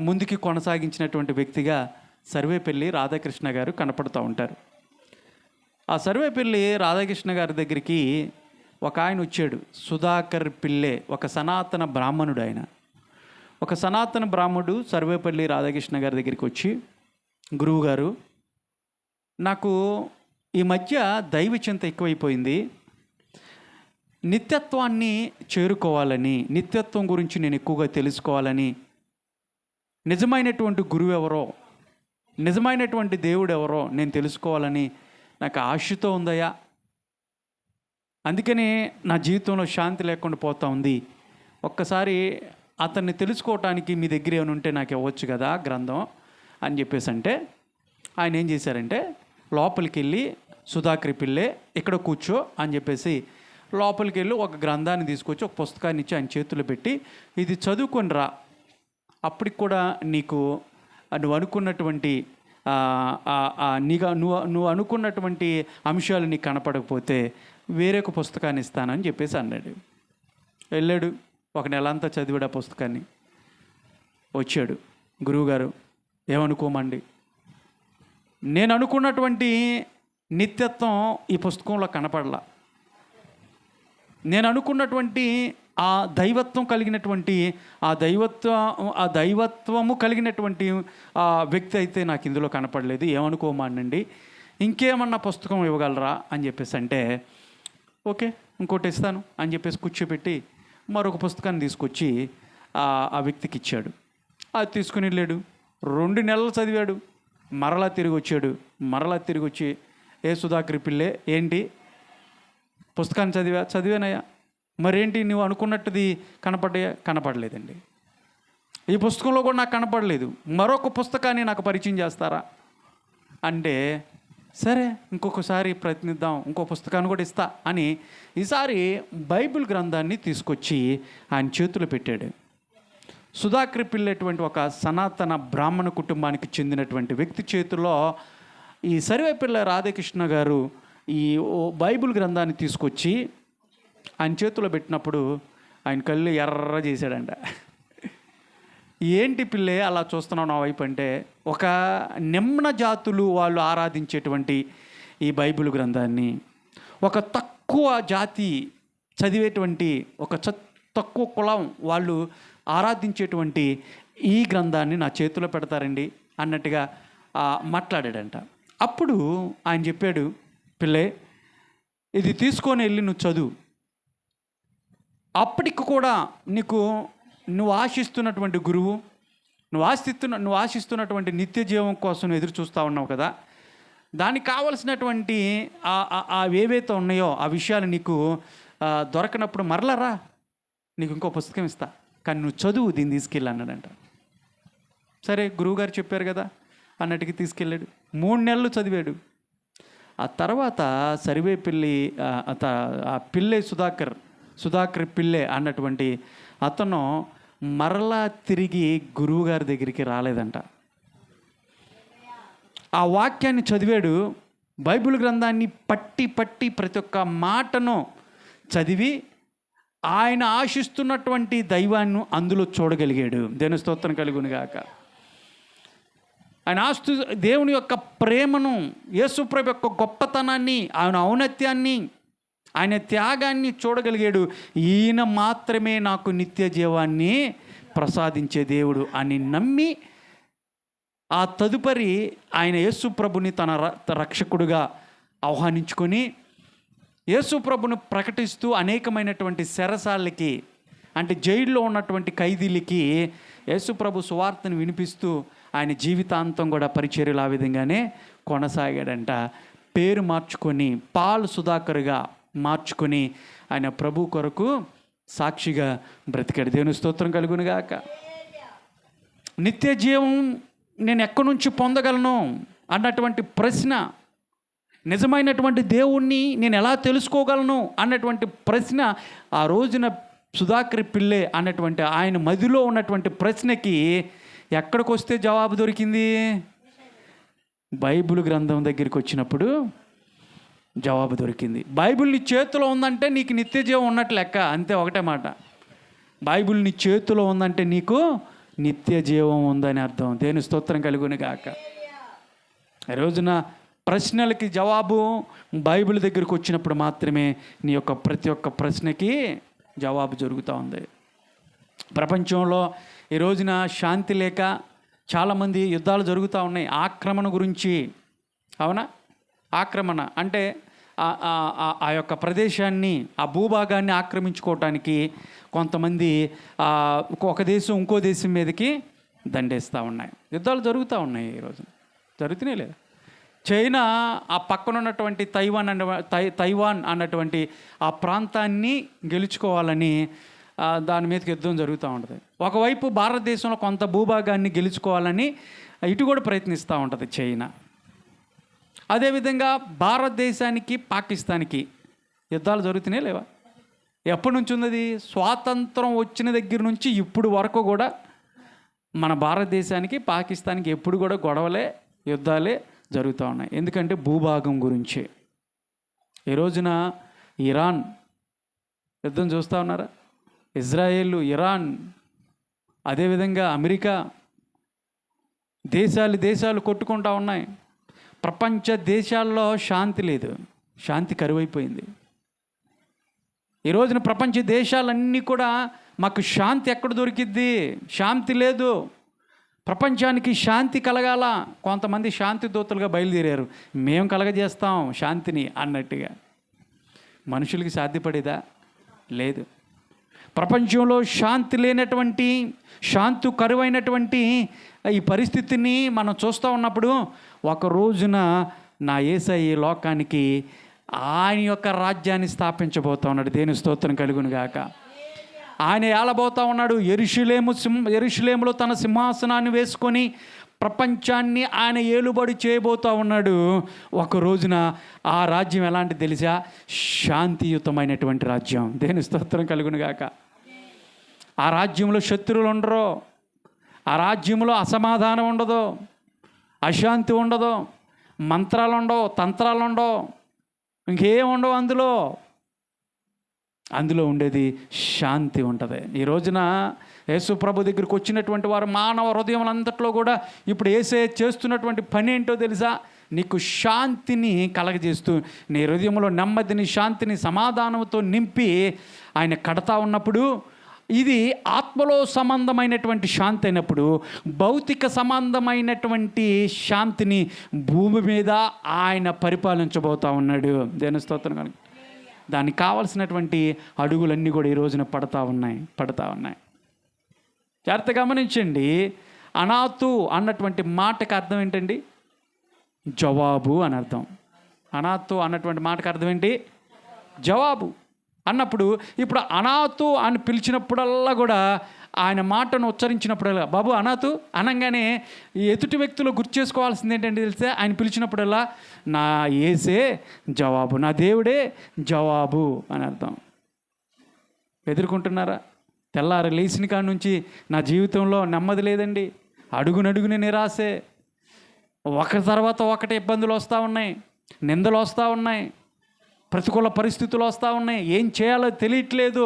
Speaker 1: ముందుకి కొనసాగించినటువంటి వ్యక్తిగా సర్వేపల్లి రాధాకృష్ణ గారు కనపడుతూ ఉంటారు. ఆ సర్వేపల్లి రాధాకృష్ణ గారి దగ్గరికి ఒక ఆయన వచ్చాడు, సుధాకర్ పిల్లే, ఒక సనాతన బ్రాహ్మణుడు. ఆయన ఒక సనాతన బ్రాహ్మణుడు సర్వేపల్లి రాధాకృష్ణ గారి దగ్గరికి వచ్చి, గురువుగారు, నాకు ఈ మధ్య దైవ చింత ఎక్కువైపోయింది, నిత్యత్వాన్ని చేరుకోవాలని, నిత్యత్వం గురించి నేను ఎక్కువగా తెలుసుకోవాలని, నిజమైనటువంటి గురువు ఎవరో, నిజమైనటువంటి దేవుడు ఎవరో నేను తెలుసుకోవాలని నాకు ఆశతో ఉందయ్యా. అందుకని నా జీవితంలో శాంతి లేకుండా పోతా ఉంది. ఒక్కసారి అతన్ని తెలుసుకోవటానికి మీ దగ్గర ఏమైనా ఉంటే నాకు ఇవ్వచ్చు కదా గ్రంథం అని చెప్పేసి అంటే, ఆయన ఏం చేశారంటే, లోపలికి వెళ్ళి సుధాకర్ పిల్లే ఇక్కడ కూర్చో అని చెప్పేసి లోపలికి వెళ్ళి ఒక గ్రంథాన్ని తీసుకొచ్చి ఒక పుస్తకాన్ని ఇచ్చి ఆయన చేతుల్లో పెట్టి, ఇది చదువుకొని రా, అప్పటికి కూడా నీకు నువ్వు అనుకున్నటువంటి నువ్వు అనుకున్నటువంటి అంశాలు నీకు కనపడకపోతే వేరొక పుస్తకాన్ని ఇస్తానని చెప్పేసి అన్నాడు. వెళ్ళాడు, ఒక నెల అంతా చదివాడు ఆ పుస్తకాన్ని. వచ్చాడు, గురువుగారు ఏమనుకోమండి, నేను అనుకున్నటువంటి నిత్యత్వం ఈ పుస్తకంలో కనపడలా, నేను అనుకున్నటువంటి ఆ దైవత్వం కలిగినటువంటి ఆ దైవత్వము కలిగినటువంటి ఆ వ్యక్తి అయితే నాకు ఇందులో కనపడలేదు, ఏమనుకోమానండి, ఇంకేమన్నా పుస్తకం ఇవ్వగలరా అని చెప్పేసి అంటే, ఓకే ఇంకోటి ఇస్తాను అని చెప్పేసి కూర్చోబెట్టి మరొక పుస్తకాన్ని తీసుకొచ్చి ఆ వ్యక్తికి ఇచ్చాడు. అది తీసుకుని వెళ్ళాడు, 2 నెలలు చదివాడు, మరలా తిరిగి వచ్చాడు. మరలా తిరిగి వచ్చి, ఏ సుధాకర్ పిల్లే, ఏంటి పుస్తకాన్ని చదివానయ్యా, మరేంటి నువ్వు అనుకున్నట్టుది కనపడలేదండి, ఈ పుస్తకంలో కూడా నాకు కనపడలేదు, మరొక పుస్తకాన్ని నాకు పరిచయం చేస్తారా అంటే, సరే ఇంకొకసారి ప్రయత్నిద్దాం, ఇంకో పుస్తకాన్ని కూడా ఇస్తా అని ఈసారి బైబిల్ గ్రంథాన్ని తీసుకొచ్చి ఆయన చేతులు పెట్టాడు. సుధాకర్ పిల్లేటువంటి ఒక సనాతన బ్రాహ్మణ కుటుంబానికి చెందినటువంటి వ్యక్తి చేతుల్లో ఈ సర్వేపల్లి రాధాకృష్ణ గారు ఈ బైబిల్ గ్రంథాన్ని తీసుకొచ్చి ఆయన చేతిలో పెట్టినప్పుడు ఆయన కళ్ళు ఎర్ర చేశాడంట. ఏంటి పిల్లే అలా చూస్తున్నావు నా వైపు అంటే, ఒక నిమ్న జాతులు వాళ్ళు ఆరాధించేటువంటి ఈ బైబిల్ గ్రంథాన్ని, ఒక తక్కువ జాతి చదివేటువంటి ఒక తక్కువ కులం వాళ్ళు ఆరాధించేటువంటి ఈ గ్రంథాన్ని నా చేతిలో పెడతారండి అన్నట్టుగా మాట్లాడాడంట. అప్పుడు ఆయన చెప్పాడు, పిల్లే ఇది తీసుకొని వెళ్ళి నువ్వు చదువు, అప్పటికి కూడా నువ్వు ఆశిస్తున్నటువంటి గురువు, నువ్వు ఆశిస్తున్నటువంటి నిత్య జీవం కోసం నువ్వు ఎదురు చూస్తూ ఉన్నావు కదా, దానికి కావలసినటువంటి ఏవైతే ఉన్నాయో ఆ విషయాలు నీకు దొరకనప్పుడు మరలరా, నీకు ఇంకో పుస్తకం ఇస్తా, కానీ నువ్వు చదువు, దీన్ని తీసుకెళ్ళి అన్నాడంట. సరే గురువుగారు చెప్పారు కదా అన్నట్టుగా తీసుకెళ్ళాడు. 3 నెలలు చదివాడు. ఆ తర్వాత సర్వేపల్లి ఆ పిల్లే సుధాకర్ పిల్లే అన్నటువంటి అతను మరలా తిరిగి గురువుగారి దగ్గరికి రాలేదంట. ఆ వాక్యాన్ని చదివాడు, బైబిల్ గ్రంథాన్ని పట్టి ప్రతి ఒక్క మాటను చదివి ఆయన ఆశిస్తున్నటువంటి దైవాన్ని అందులో చూడగలిగాడు. దేవుని స్తోత్రం కలుగును గాక. ఆయన దేవుని యొక్క ప్రేమను, యేసుప్రభు యొక్క గొప్పతనాన్ని, ఆయన ఔన్నత్యాన్ని, ఆయన త్యాగాన్ని చూడగలిగాడు. ఈయన మాత్రమే నాకు నిత్య జీవాన్ని ప్రసాదించే దేవుడు అని నమ్మి ఆ తదుపరి ఆయన యేసుప్రభుని తన రక్షకుడుగా ఆహ్వానించుకొని యేసుప్రభును ప్రకటిస్తూ అనేకమైనటువంటి చెరసాలకి, అంటే జైల్లో ఉన్నటువంటి ఖైదీలకి యేసు ప్రభు సువార్తను వినిపిస్తూ ఆయన జీవితాంతం కూడా పరిచర్యలు ఆ విధంగానే కొనసాగాడంట. పేరు మార్చుకొని పాల్ సుధాకర్గా మార్చుకొని ఆయన ప్రభు కొరకు సాక్షిగా బ్రతికాడు. దేవుని స్తోత్రం కలుగునుగాక. నిత్య జీవం నేను ఎక్కడి నుంచి పొందగలను అన్నటువంటి ప్రశ్న, నిజమైనటువంటి దేవుణ్ణి నేను ఎలా తెలుసుకోగలను అన్నటువంటి ప్రశ్న ఆ రోజున సుధాకర్ పిల్లే అన్నటువంటి ఆయన మదిలో ఉన్నటువంటి ప్రశ్నకి ఎక్కడికి వస్తే జవాబు దొరికింది? బైబిల్ గ్రంథం దగ్గరికి వచ్చినప్పుడు జవాబు దొరికింది. బైబిల్ నీ చేతిలో ఉందంటే నీకు నిత్య జీవం ఉన్నట్లు లెక్క, అంతే, ఒకటే మాట. బైబిల్ నీ చేతిలో ఉందంటే నీకు నిత్య జీవం ఉందని అర్థం. దేవుని స్తోత్రం కలుగును గాక. ఈ రోజున ప్రశ్నలకి జవాబు బైబిల్ దగ్గరికి వచ్చినప్పుడు మాత్రమే నీ యొక్క ప్రతి ఒక్క ప్రశ్నకి జవాబు జరుగుతూ ఉంది. ప్రపంచంలో ఈ రోజున శాంతి లేక చాలామంది యుద్ధాలు జరుగుతూ ఉన్నాయి. ఆక్రమణ గురించి, అవునా? ఆక్రమణ అంటే ఆ యొక్క ప్రదేశాన్ని, ఆ భూభాగాన్ని ఆక్రమించుకోవటానికి కొంతమంది ఒక దేశం ఇంకో దేశం మీదకి దండేస్తూ ఉన్నాయి. యుద్ధాలు జరుగుతూ ఉన్నాయి ఈ రోజున, జరుగుతూనే లేదు. చైనా ఆ పక్కన ఉన్నటువంటి తైవాన్ అన్నటువంటి ఆ ప్రాంతాన్ని గెలుచుకోవాలని దాని మీదకి యుద్ధం జరుగుతూ ఉంటుంది. ఒకవైపు భారతదేశంలో కొంత భూభాగాన్ని గెలుచుకోవాలని ఇటు కూడా ప్రయత్నిస్తూ ఉంటుంది చైనా. అదేవిధంగా భారతదేశానికి పాకిస్తాన్కి యుద్ధాలు జరుగుతూనే లేవా? ఎప్పటి నుంచి ఉన్నది? స్వాతంత్రం వచ్చిన దగ్గర నుంచి ఇప్పుడు వరకు కూడా మన భారతదేశానికి పాకిస్తాన్కి ఎప్పుడు కూడా గొడవలే, యుద్ధాలే జరుగుతూ ఉన్నాయి. ఎందుకంటే భూభాగం గురించి. ఈ రోజున ఇరాన్ యుద్ధం చూస్తూ ఉన్నారా? ఇజ్రాయేల్, ఇరాన్, అదేవిధంగా అమెరికా, దేశాలు కొట్టుకుంటూ ఉన్నాయి. ప్రపంచ దేశాల్లో శాంతి లేదు, శాంతి కరువైపోయింది. ఈ రోజున ప్రపంచ దేశాలన్నీ కూడా మాకు శాంతి ఎక్కడ దొరికిద్ది? శాంతి లేదు. ప్రపంచానికి శాంతి కలగాల. కొంతమంది శాంతి దూతలుగా బయలుదేరారు, మేము కలగజేస్తాం శాంతిని అన్నట్టుగా. మనుషులకి సాధ్యపడేదా? లేదు. ప్రపంచంలో శాంతి లేనటువంటి, శాంతి కరువైనటువంటి ఈ పరిస్థితిని మనం చూస్తూ ఉన్నప్పుడు ఒక రోజున నా యేసయ్య ఈ లోకానికి ఆయన యొక్క రాజ్యాన్ని స్థాపించబోతా ఉన్నాడు. దేవుని స్తోత్రం కలుగును గాక. ఆయన ఏలబోతా ఉన్నాడు. యెరూషలేములో తన సింహాసనాన్ని వేసుకొని ప్రపంచాన్ని ఆయన ఏలుబడి చేయబోతూ ఉన్నాడు. ఒక రోజున ఆ రాజ్యం ఎలాంటి తెలుసా? శాంతియుతమైనటువంటి రాజ్యం. దేవుని స్తోత్రం కలుగును గాక. ఆ రాజ్యంలో శత్రువులు ఉండరు, ఆ రాజ్యంలో అసమాధానం ఉండదు, అశాంతి ఉండదు, మంత్రాలు ఉండవు, తంత్రాలు ఉండవు, ఇంకేం ఉండవు. అందులో ఉండేది శాంతి ఉంటుంది. ఈ రోజున యేసు ప్రభు దగ్గరికి వచ్చినటువంటి వారు మానవ హృదయములంతట్లో కూడా ఇప్పుడు యేసే చేస్తున్నటువంటి పని ఏంటో తెలుసా? నీకు శాంతిని కలగజేస్తూ నీ హృదయంలో నెమ్మదిని, శాంతిని, సమాధానంతో నింపి ఆయన కడతా ఉన్నప్పుడు, ఇది ఆత్మలో సంబంధమైనటువంటి శాంతి అయినప్పుడు భౌతిక సంబంధమైనటువంటి శాంతిని భూమి మీద ఆయన పరిపాలించబోతూ ఉన్నాడు. దేవుని స్తోత్రం. కనుక దానికి కావలసినటువంటి అడుగులన్నీ కూడా ఈ రోజున పడతా ఉన్నాయి. జాగ్రత్త గమనించండి. అనాతు అన్నటువంటి మాటకు అర్థం ఏంటండి? జవాబు అని అర్థం. అనాతు అన్నటువంటి మాటకు అర్థం ఏంటి? జవాబు అన్నప్పుడు ఇప్పుడు అనాతు అని పిలిచినప్పుడల్లా కూడా ఆయన మాటను ఉచ్చరించినప్పుడల్లా, బాబు అనాతు అనగానే ఈ ఎదుటి వ్యక్తులు గుర్తు చేసుకోవాల్సింది ఏంటంటే తెలిస్తే, ఆయన పిలిచినప్పుడల్లా నా యేసే జవాబు, నా దేవుడే జవాబు అని అర్థం. ఎదుర్కొంటున్నారా? తెల్లారి లేచిన కాడి నుంచి నా జీవితంలో నెమ్మది లేదండి, అడుగునడుగుని నిరాశే, ఒకరి తర్వాత ఒకటి ఇబ్బందులు వస్తూ ఉన్నాయి, నిందలు వస్తూ ఉన్నాయి, ప్రతికూల పరిస్థితులు వస్తూ ఉన్నాయి, ఏం చేయాలో తెలియట్లేదు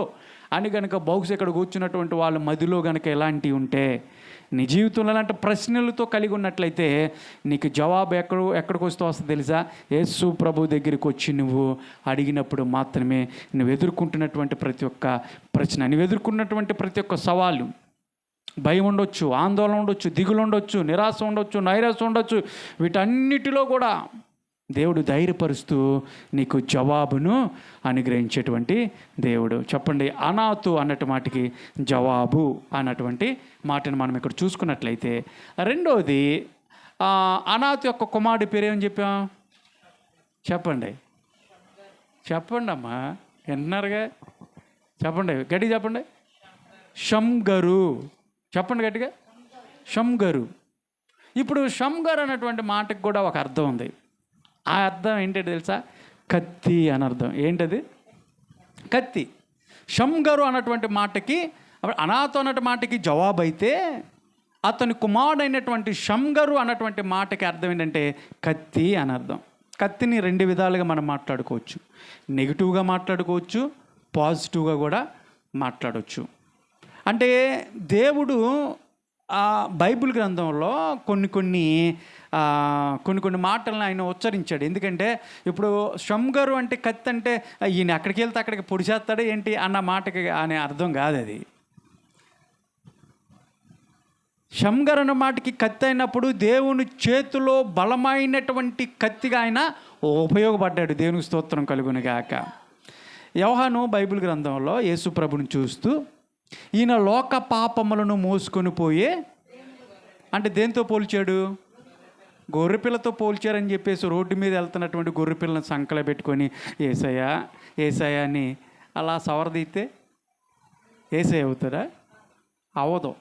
Speaker 1: అని కనుక బహుశా ఇక్కడ కూర్చున్నటువంటి వాళ్ళ మదిలో కనుక ఎలాంటివి ఉంటే, నీ జీవితంలో అలాంటి ప్రశ్నలతో కలిగి ఉన్నట్లయితే నీకు జవాబు ఎక్కడికి వస్తుంది తెలుసా? యేసు ప్రభు దగ్గరికి వచ్చి నువ్వు అడిగినప్పుడు మాత్రమే నువ్వు ఎదుర్కొంటున్నటువంటి ప్రతి ఒక్క ప్రశ్న, నువ్వు ఎదుర్కొన్నటువంటి ప్రతి ఒక్క సవాలు, భయం ఉండొచ్చు, ఆందోళన ఉండొచ్చు, దిగులు ఉండొచ్చు, నిరాశ ఉండొచ్చు, నైరాశ ఉండొచ్చు, వీటన్నిటిలో కూడా దేవుడు ధైర్యపరుస్తూ నీకు జవాబును అనుగ్రహించేటువంటి దేవుడు. చెప్పండి, అనాతు అన్నట్టు మాటకి జవాబు అన్నటువంటి మాటను మనం ఇక్కడ చూసుకున్నట్లయితే, రెండోది అనాతు యొక్క కుమారుడి పేరు ఏమని చెప్పాం? చెప్పండి అమ్మా, వింటున్నారుగా? చెప్పండి, గట్టిగా చెప్పండి. షంగరు. చెప్పండి గట్టిగా, షంగరు. ఇప్పుడు షంగర్ అన్నటువంటి మాటకు కూడా ఒక అర్థం ఉంది. ఆ అర్థం ఏంటంటే తెలుసా? కత్తి అని అర్థం. ఏంటది? కత్తి. షంగరు అన్నటువంటి మాటకి, అనాథ అన్నటువంటి మాటకి జవాబు అయితే, అతని కుమారుడైనటువంటి షంగరు అన్నటువంటి మాటకి అర్థం ఏంటంటే కత్తి అని అర్థం. కత్తిని రెండు విధాలుగా మనం మాట్లాడుకోవచ్చు. నెగిటివ్గా మాట్లాడుకోవచ్చు, పాజిటివ్గా కూడా మాట్లాడవచ్చు. అంటే దేవుడు బైబిల్ గ్రంథంలో కొన్ని మాటలను ఆయన ఉచ్చరించాడు. ఎందుకంటే ఇప్పుడు షంగరు అంటే కత్తి అంటే ఈయన ఎక్కడికి వెళ్తే అక్కడికి పొడిచేస్తాడు ఏంటి అన్న మాటకి అనే అర్థం కాదు అది. షంగర్ అన్న మాటకి కత్తి అయినప్పుడు దేవుని చేతిలో బలమైనటువంటి కత్తిగా ఆయన ఉపయోగపడ్డాడు. దేవునికి స్తోత్రం కలుగును గాక. యోహాను బైబిల్ గ్రంథంలో యేసు ప్రభుని చూస్తూ, ఈయన లోక పాపములను మోసుకొని పోయే, అంటే దేంతో పోల్చాడు? గొర్రెపిల్లతో పోల్చారని చెప్పేసి రోడ్డు మీద వెళ్తున్నటువంటి గొర్రెపిల్లని సంకల పెట్టుకొని ఏసయ్య అని అలా సవరదీస్తే ఏసయ్య అవుతారా? అవదు.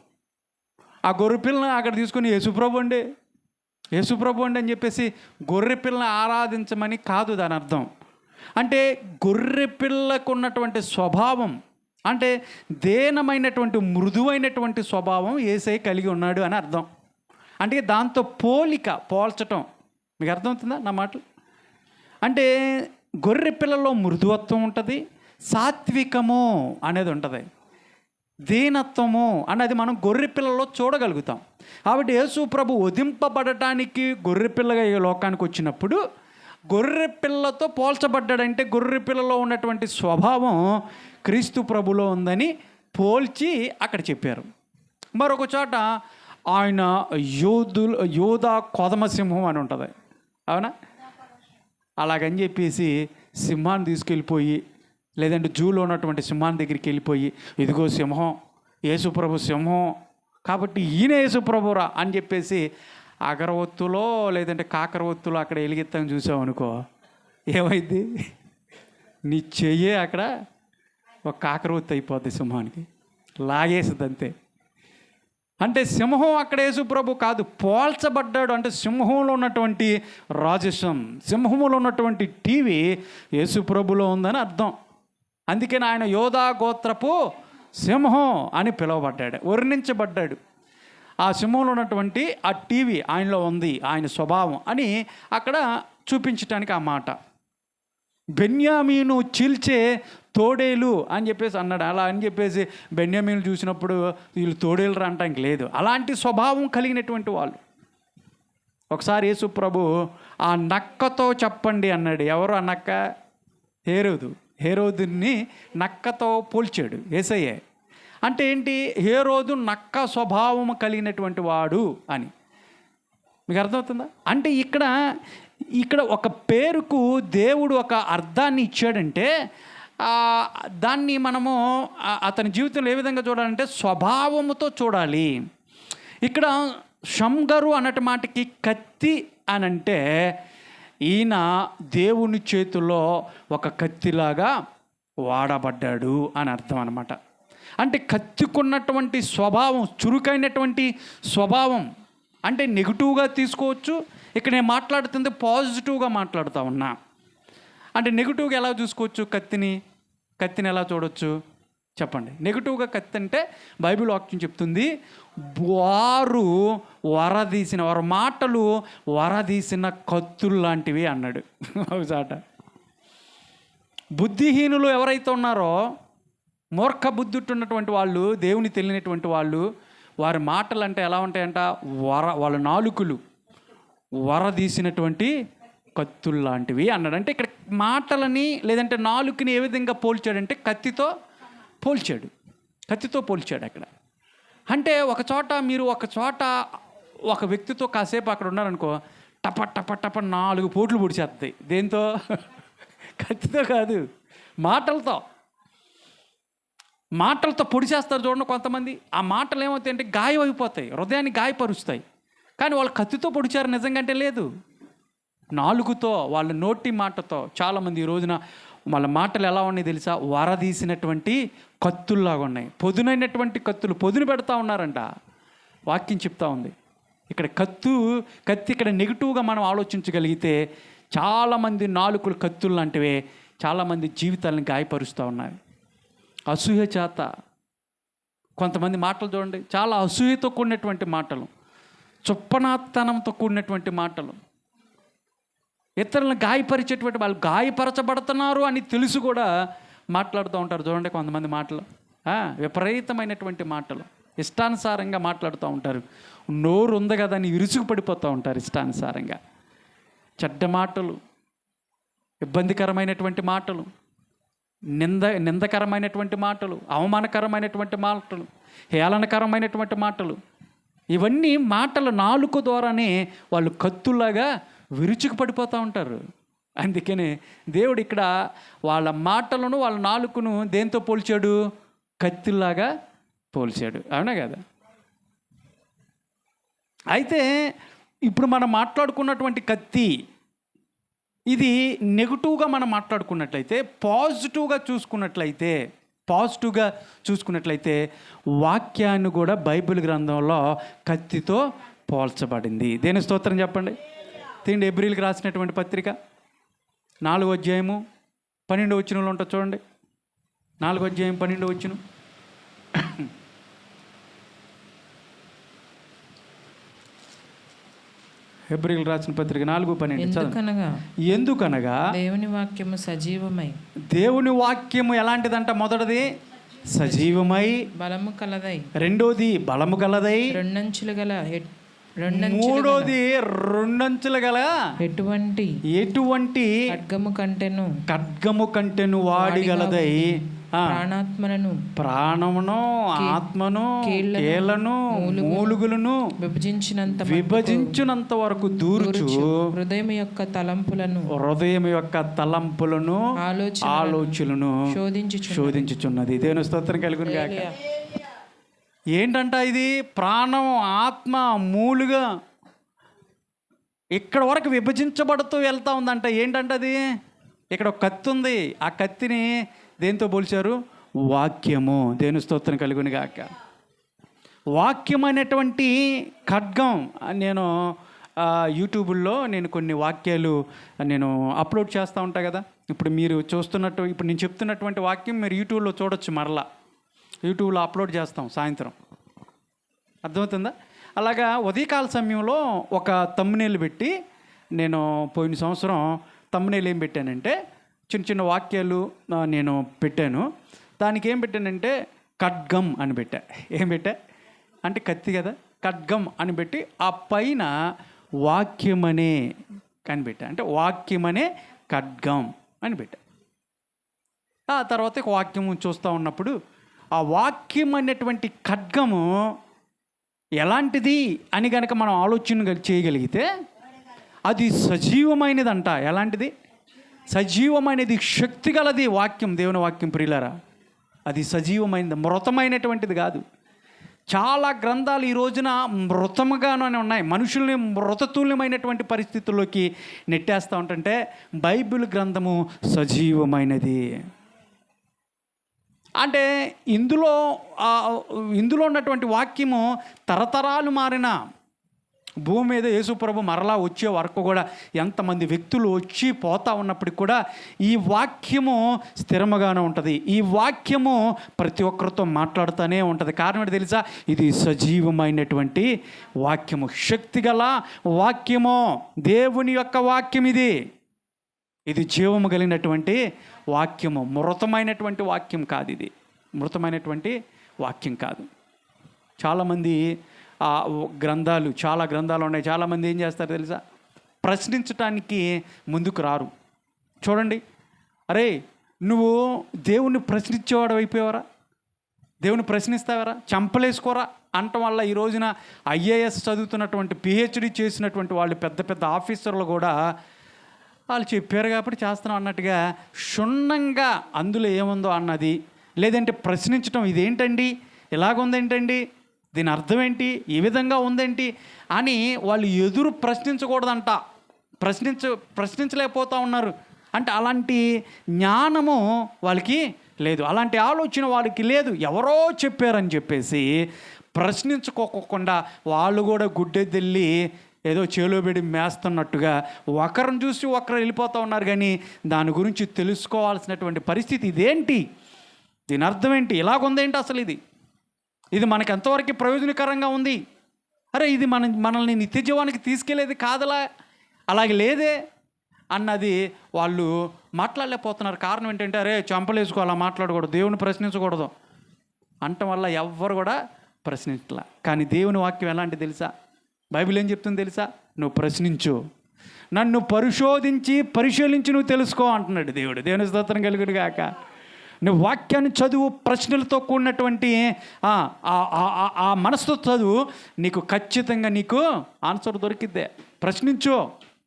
Speaker 1: ఆ గొర్రెపిల్లని అక్కడ తీసుకొని యేసుప్రభు అండి అని చెప్పేసి గొర్రెపిల్లని ఆరాధించమని కాదు దాని అర్థం. అంటే గొర్రెపిల్లకు ఉన్నటువంటి స్వభావం, అంటే దేనమైనటువంటి మృదువైనటువంటి స్వభావం యేసయ్య కలిగి ఉన్నాడు అని అర్థం. అంటే దాంతో పోల్చటం మీకు అర్థమవుతుందా నా మాటలు? అంటే గొర్రె పిల్లలో మృదువత్వం ఉంటుంది, సాత్వికము అనేది ఉంటుంది, దీనత్వము అనేది మనం గొర్రె పిల్లలో చూడగలుగుతాం. కాబట్టి యేసు ప్రభు వధింపబడటానికి గొర్రె పిల్లగా ఈ లోకానికి వచ్చినప్పుడు గొర్రె పిల్లతో పోల్చబడ్డాడంటే గొర్రె పిల్లలో ఉన్నటువంటి స్వభావం క్రీస్తు ప్రభులో ఉందని పోల్చి అక్కడ చెప్పారు. మరొక చోట ఆయన యోధా కొదమసింహం అని ఉంటుంది, అవునా? అలాగని చెప్పేసి సింహాన్ని తీసుకెళ్ళిపోయి, లేదంటే జూలో ఉన్నటువంటి సింహాన్ని దగ్గరికి వెళ్ళిపోయి, ఇదిగో సింహం, యేసుప్రభు సింహం కాబట్టి ఈయన యేసుప్రభురా అని చెప్పేసి అగరవత్తులో లేదంటే కాకరవత్తులో అక్కడ ఎలిగిస్తాం చూసావు అనుకో, ఏమైంది? నీ చెయ్యే అక్కడ ఒక కాకరవత్తు అయిపోద్ది, సింహానికి లాగేస్తుంది అంతే. అంటే సింహం అక్కడ యేసుప్రభు కాదు, పోల్చబడ్డాడు. అంటే సింహంలో ఉన్నటువంటి రాజసం, సింహంలో ఉన్నటువంటి టీవీ యేసుప్రభులో ఉందని అర్థం. అందుకని ఆయన యోధా గోత్రపు సింహం అని పిలువబడ్డాడు, వర్ణించబడ్డాడు. ఆ సింహంలో ఉన్నటువంటి ఆ టీవీ ఆయనలో ఉంది, ఆయన స్వభావం అని అక్కడ చూపించటానికి ఆ మాట. బెన్యామీను చీల్చే తోడేలు అని చెప్పేసి అన్నాడు. అలా అని చెప్పేసి బెన్యామీను చూసినప్పుడు వీళ్ళు తోడేలు రావటానికి లేదు, అలాంటి స్వభావం కలిగినటువంటి వాళ్ళు. ఒకసారి యేసు ప్రభు ఆ నక్కతో చెప్పండి అన్నాడు. ఎవరు ఆ నక్క? హేరోదుని నక్కతో పోల్చాడు యేసయ్యే. అంటే ఏంటి? హేరోదు నక్క స్వభావం కలిగినటువంటి వాడు అని. మీకు అర్థమవుతుందా? అంటే ఇక్కడ ఒక పేరుకు దేవుడు ఒక అర్థాన్ని ఇచ్చాడంటే దాన్ని మనము అతని జీవితంలో ఏ విధంగా చూడాలంటే స్వభావముతో చూడాలి. ఇక్కడ షంగరు అన్నటి మాటకి కత్తి అని అంటే ఈయన దేవుని చేతిలో ఒక కత్తిలాగా వాడబడ్డాడు అని అర్థం అన్నమాట. అంటే కత్తికున్నటువంటి స్వభావం, చురుకైనటువంటి స్వభావం, అంటే నెగిటివ్గా తీసుకోవచ్చు. ఇక్కడ నేను మాట్లాడుతుంది పాజిటివ్గా మాట్లాడుతూ ఉన్నా. అంటే నెగిటివ్గా ఎలా చూసుకోవచ్చు? కత్తిని ఎలా చూడవచ్చు చెప్పండి? నెగిటివ్గా కత్తి అంటే బైబిల్ వాక్యం చెప్తుంది, వారు మాటలు వరదీసిన కత్తులు లాంటివి అన్నాడు ఒకసాట. బుద్ధిహీనులు ఎవరైతే ఉన్నారో, మూర్ఖ బుద్ధుట్టున్నటువంటి వాళ్ళు, దేవుని తెలియనటువంటి వాళ్ళు, వారి మాటలు అంటే ఎలా ఉంటాయంట? వాళ్ళ నాలుకలు వరదీసినటువంటి కత్తులు లాంటివి అన్నాడు. అంటే ఇక్కడ మాటలని లేదంటే నాలుకని ఏ విధంగా పోల్చాడంటే కత్తితో పోల్చాడు అక్కడ. అంటే ఒక చోట ఒక వ్యక్తితో కాసేపు అక్కడ ఉన్నారనుకో, టప టప టప 4 పోట్లు పొడిచేస్తాయి. దేంతో? కత్తితో కాదు, మాటలతో పొడిచేస్తారు చూడండి కొంతమంది. ఆ మాటలు ఏమవుతాయంటే గాయం అయిపోతాయి, హృదయాన్ని గాయపరుస్తాయి. కానీ వాళ్ళు కత్తితో పొడిచారు నిజంగా అంటే లేదు, నాలుగుతో, వాళ్ళ నోటి మాటతో. చాలామంది ఈ రోజున వాళ్ళ మాటలు ఎలా ఉన్నాయి తెలుసా? వరదీసినటువంటి కత్తుల్లాగా ఉన్నాయి, పొదునైనటువంటి కత్తులు, పొదును పెడతా ఉన్నారంట. వాక్యం చెప్తా ఉంది. ఇక్కడ కత్తి ఇక్కడ నెగిటివ్గా మనం ఆలోచించగలిగితే చాలామంది నాలుకలు కత్తులు లాంటివే చాలామంది జీవితాలను గాయపరుస్తూ ఉన్నాయి. అసూయ చేత కొంతమంది మాటలు చూడండి, చాలా అసూయతో కూడినటువంటి మాటలు, చుప్పనాతనంతో కూడినటువంటి మాటలు, ఇతరులను గాయపరిచేటువంటి, వాళ్ళు గాయపరచబడుతున్నారు అని తెలుసు కూడా మాట్లాడుతూ ఉంటారు చూడండి కొంతమంది మాటలు. విపరీతమైనటువంటి మాటలు, ఇష్టానుసారంగా మాట్లాడుతూ ఉంటారు. నోరు ఉంది కదా అని విరుచుకు పడిపోతూ ఉంటారు ఇష్టానుసారంగా. చెడ్డ మాటలు, ఇబ్బందికరమైనటువంటి మాటలు, నిందకరమైనటువంటి మాటలు, అవమానకరమైనటువంటి మాటలు, హేళనకరమైనటువంటి మాటలు, ఇవన్నీ మాటల నాలుక ద్వారానే వాళ్ళు కత్తులాగా విరుచుకు పడిపోతూ ఉంటారు. అందుకనే దేవుడు ఇక్కడ వాళ్ళ మాటలను, వాళ్ళ నాలుకను దేంతో పోల్చాడు? కత్తిలాగా పోల్చాడు. అవునా కదా? అయితే ఇప్పుడు మనం మాట్లాడుకున్నటువంటి కత్తి, ఇది నెగిటివ్గా మనం మాట్లాడుకున్నట్లయితే, పాజిటివ్గా చూసుకున్నట్లయితే వాక్యాన్ని కూడా బైబిల్ గ్రంథంలో కత్తితో పోల్చబడింది. దేని స్తోత్రం చెప్పండి. తిండి ఎబ్రిల్కి రాసినటువంటి పత్రిక 4వ అధ్యాయము 12వ వచనంలో ఉంటుంది చూడండి. 4వ అధ్యాయం 12వ వచనం. ఎబ్రిల్ రాసిన పత్రిక 4:12. ఎందుకనగా
Speaker 2: దేవుని వాక్యము సజీవమై.
Speaker 1: దేవుని వాక్యము ఎలాంటిదంట? మొదటిది సజీవమై,
Speaker 2: బలము కలదై.
Speaker 1: రెండోది బలము కలదై.
Speaker 2: రెండంచులు గల.
Speaker 1: మూడోది రెండంచులు గల.
Speaker 2: ఎటువంటి ఖడ్గము కంటెను వాడిగలదై. ప్రాణమును ఆత్మను కీళ్లను మూలుగులను విభజించినంత వరకు దూర్చు హృదయం యొక్క తలంపులను ఆలోచనలను శోధించుచున్నది. దేవుని స్తోత్రం కలుగును గాక. ఏంటంట ఇది? ప్రాణం, ఆత్మ, మూలుగా ఇక్కడ వరకు విభజించబడుతూ వెళ్తూ ఉందంట. ఏంటంట అది? ఇక్కడ ఒక కత్తి ఉంది. ఆ కత్తిని దేంతో పోల్చారు? వాక్యము. దేవుని స్తోత్రం కలుగును గాక. వాక్యం అనేటువంటి ఖడ్గం. నేను యూట్యూబ్లో కొన్ని వాక్యాలు నేను అప్లోడ్ చేస్తూ ఉంటాను కదా. ఇప్పుడు మీరు చూస్తున్నట్టు, ఇప్పుడు నేను చెప్తున్నటువంటి వాక్యం మీరు యూట్యూబ్లో చూడొచ్చు. మరలా యూట్యూబ్లో అప్లోడ్ చేస్తాం సాయంత్రం. అర్థమవుతుందా? అలాగా ఉదయకాల సమయంలో ఒక తమ్మునేలు పెట్టి, నేను పోయిన సంవత్సరం తమ్మునేలు ఏం పెట్టానంటే చిన్న చిన్న వాక్యాలు నేను పెట్టాను. దానికి ఏం పెట్టానంటే ఖడ్గం అని పెట్టా. ఏం పెట్టా అంటే కత్తి కదా, ఖడ్గం అని పెట్టి ఆ పైన వాక్యమనే కనిపెట్టా. అంటే వాక్యమనే ఖడ్గం అని పెట్టా. ఆ తర్వాత వాక్యము చూస్తూ ఉన్నప్పుడు ఆ వాక్యం అనేటువంటి ఖడ్గము ఎలాంటిది అని కనుక మనం ఆలోచన చేయగలిగితే అది సజీవమైనదంట. ఎలాంటిది? సజీవమైనది, శక్తి గలది వాక్యం. దేవుని వాక్యం ప్రియులారా, అది సజీవమైనది, మృతమైనటువంటిది కాదు. చాలా గ్రంథాలు ఈ రోజున మృతముగానే ఉన్నాయి. మనుషుల్ని మృతతుల్యమైనటువంటి పరిస్థితుల్లోకి నెట్టేస్తూ ఉంటుంటే బైబిల్ గ్రంథము సజీవమైనది. అంటే ఇందులో ఉన్నటువంటి వాక్యము తరతరాలు మారిన భూమి మీద యేసుప్రభు మరలా వచ్చే వరకు కూడా ఎంతమంది వ్యక్తులు వచ్చి పోతా ఉన్నప్పటికి కూడా ఈ వాక్యము స్థిరముగానే ఉంటుంది. ఈ వాక్యము ప్రతి ఒక్కరితో మాట్లాడుతూనే ఉంటుంది. కారణం ఏంటి తెలుసా? ఇది సజీవమైనటువంటి వాక్యము, శక్తిగల వాక్యము, దేవుని యొక్క వాక్యం. ఇది జీవము కలిగినటువంటి వాక్యము, మృతమైనటువంటి వాక్యం కాదు. ఇది మృతమైనటువంటి వాక్యం కాదు. చాలామంది గ్రంథాలు, చాలా గ్రంథాలు ఉన్నాయి. చాలామంది ఏం చేస్తారు తెలుసా? ప్రశ్నించటానికి ముందుకు రారు. చూడండి, అరే నువ్వు దేవుణ్ణి ప్రశ్నించేవాడు అయిపోయావరా? దేవుని ప్రశ్నిస్తావరా? చంపలేసుకోరా అనటం వల్ల ఈ రోజున ఐఏఎస్ చదువుతున్నటువంటి పిహెచ్డి చేసినటువంటి వాళ్ళు పెద్ద పెద్ద ఆఫీసర్లు కూడా వాళ్ళు చెప్పారు కాబట్టి చేస్తున్నాం అన్నట్టుగా క్షుణ్ణంగా అందులో ఏముందో అన్నది, లేదంటే ప్రశ్నించడం, ఇదేంటండి ఇలాగుందేంటండి, దీని అర్థం ఏంటి, ఈ విధంగా ఉందేంటి అని వాళ్ళు ఎదురు ప్రశ్నించకూడదంట. ప్రశ్నించలేకపోతూ ఉన్నారు. అంటే అలాంటి జ్ఞానము వాళ్ళకి లేదు, అలాంటి ఆలోచన వాళ్ళకి లేదు. ఎవరో చెప్పారని చెప్పేసి ప్రశ్నించుకోకుండా వాళ్ళు కూడా గుడ్డెద్దెళ్ళి ఏదో చేలోబెడి మేస్తున్నట్టుగా ఒకరిని చూసి ఒకరు వెళ్ళిపోతూ ఉన్నారు. కానీ దాని గురించి తెలుసుకోవాల్సినటువంటి పరిస్థితి ఇదేంటి, దీని అర్థం ఏంటి, ఇలాగుందేంటి, అసలు ఇది మనకు ఎంతవరకు ప్రయోజనకరంగా ఉంది, అరే ఇది మనల్ని నిత్య జీవానికి తీసుకెళ్ళేది కాదలా, అలాగే లేదే అన్నది వాళ్ళు మాట్లాడలేకపోతున్నారు. కారణం ఏంటంటే అరే చంపలేసుకోవాలా, మాట్లాడకూడదు, దేవుని ప్రశ్నించకూడదు అంటం వల్ల ఎవ్వరు కూడా ప్రశ్నించలే. కానీ దేవుని వాక్యం ఎలాంటి తెలుసా, బైబిల్ ఏం చెప్తుంది తెలుసా, నువ్వు ప్రశ్నించు, నన్ను పరిశీలించి నువ్వు తెలుసుకో అంటున్నాడు దేవుడు. దేవుని స్తోత్రం కలుగును గాక. నువ్వు వాక్యాన్ని చదువు, ప్రశ్నలతో కూడినటువంటి ఆ మనసుతో చదువు, నీకు ఖచ్చితంగా నీకు ఆన్సర్ దొరికిద్దే.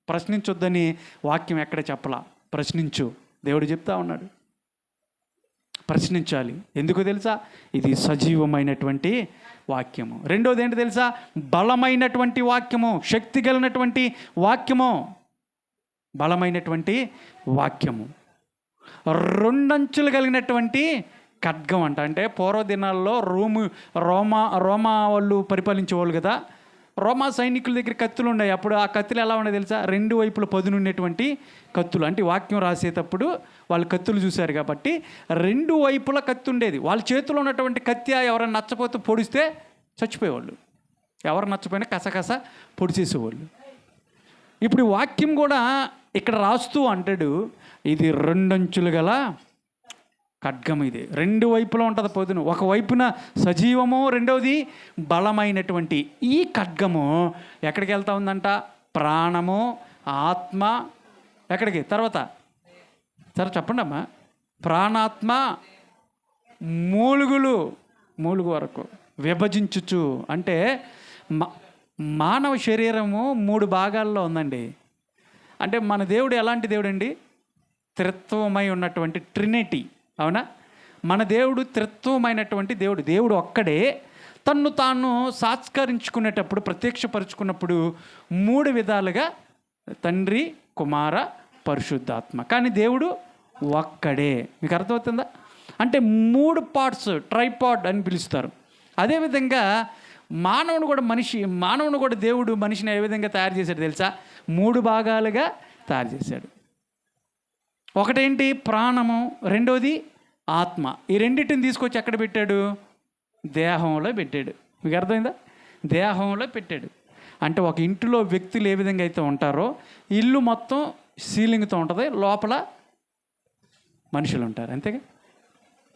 Speaker 2: ప్రశ్నించొద్దని వాక్యం ఎక్కడ చెప్పలా. ప్రశ్నించు, దేవుడు చెప్తా ఉన్నాడు, ప్రశ్నించాలి. ఎందుకు తెలుసా, ఇది సజీవమైనటువంటి వాక్యము. రెండోది ఏంటి తెలుసా, బలమైనటువంటి వాక్యము, శక్తి కలిగినటువంటి వాక్యము, బలమైనటువంటి వాక్యము, రెండంచులు కలిగినటువంటి ఖడ్గం అంట. అంటే పూర్వదినాల్లో రోమా వాళ్ళు పరిపాలించేవాళ్ళు కదా, రోమా సైనికుల దగ్గర కత్తులు ఉన్నాయి. అప్పుడు ఆ కత్తులు ఎలా ఉన్నాయి తెలుసా, రెండు వైపుల పదునున్నటువంటి కత్తులు. అంటే వాక్యం రాసేటప్పుడు వాళ్ళు కత్తులు చూశారు కాబట్టి రెండు వైపుల కత్తి ఉండేది. వాళ్ళ చేతిలో ఉన్నటువంటి కత్తి ఎవరైనా నచ్చపోతే పొడిస్తే చచ్చిపోయేవాళ్ళు, ఎవరు నచ్చపోయినా కసకస పొడిచేసేవాళ్ళు. ఇప్పుడు వాక్యం కూడా ఇక్కడ రాస్తూ అంటాడు, ఇది రెండంచులు గల ఖడ్గం, ఇది రెండు వైపులా ఉంటుంది పొదును. ఒకవైపున సజీవము, రెండవది బలమైనటువంటి ఈ ఖడ్గము ఎక్కడికి వెళ్తా ఉందంట, ప్రాణము, ఆత్మ, ఎక్కడికి తర్వాత సరే చెప్పండి అమ్మా, ప్రాణాత్మ మూలుగు వరకు విభజించుచు. అంటే మానవ శరీరము 3 భాగాల్లో ఉందండి. అంటే మన దేవుడు ఎలాంటి దేవుడు అండి, త్రిత్వమై ఉన్నటువంటి ట్రినిటీ, అవునా? మన దేవుడు త్రిత్వమైనటువంటి దేవుడు. దేవుడు ఒక్కడే తన్ను తాను సాత్కరించుకునేటప్పుడు, ప్రత్యక్షపరుచుకున్నప్పుడు 3 విధాలుగా తండ్రి, కుమార, పరిశుద్ధాత్మ. కానీ దేవుడు ఒక్కడే. మీకు అర్థమవుతుందా? అంటే 3 పార్ట్స్, ట్రైపాడ్ అని పిలుస్తారు. అదేవిధంగా మానవుని కూడా దేవుడు మనిషిని ఏ విధంగా తయారు చేశాడు తెలుసా, 3 భాగాలుగా తయారు చేశాడు. ఒకటేంటి, ప్రాణము, రెండోది ఆత్మ. ఈ రెండింటిని తీసుకొచ్చి ఎక్కడ పెట్టాడు, దేహంలో పెట్టాడు. మీకు అర్థమైందా? దేహంలో పెట్టాడు. అంటే ఒక ఇంటిలో వ్యక్తులు ఏ విధంగా అయితే ఉంటారో, ఇల్లు మొత్తం సీలింగ్తో ఉంటుంది, లోపల మనుషులు ఉంటారు, అంతేగా.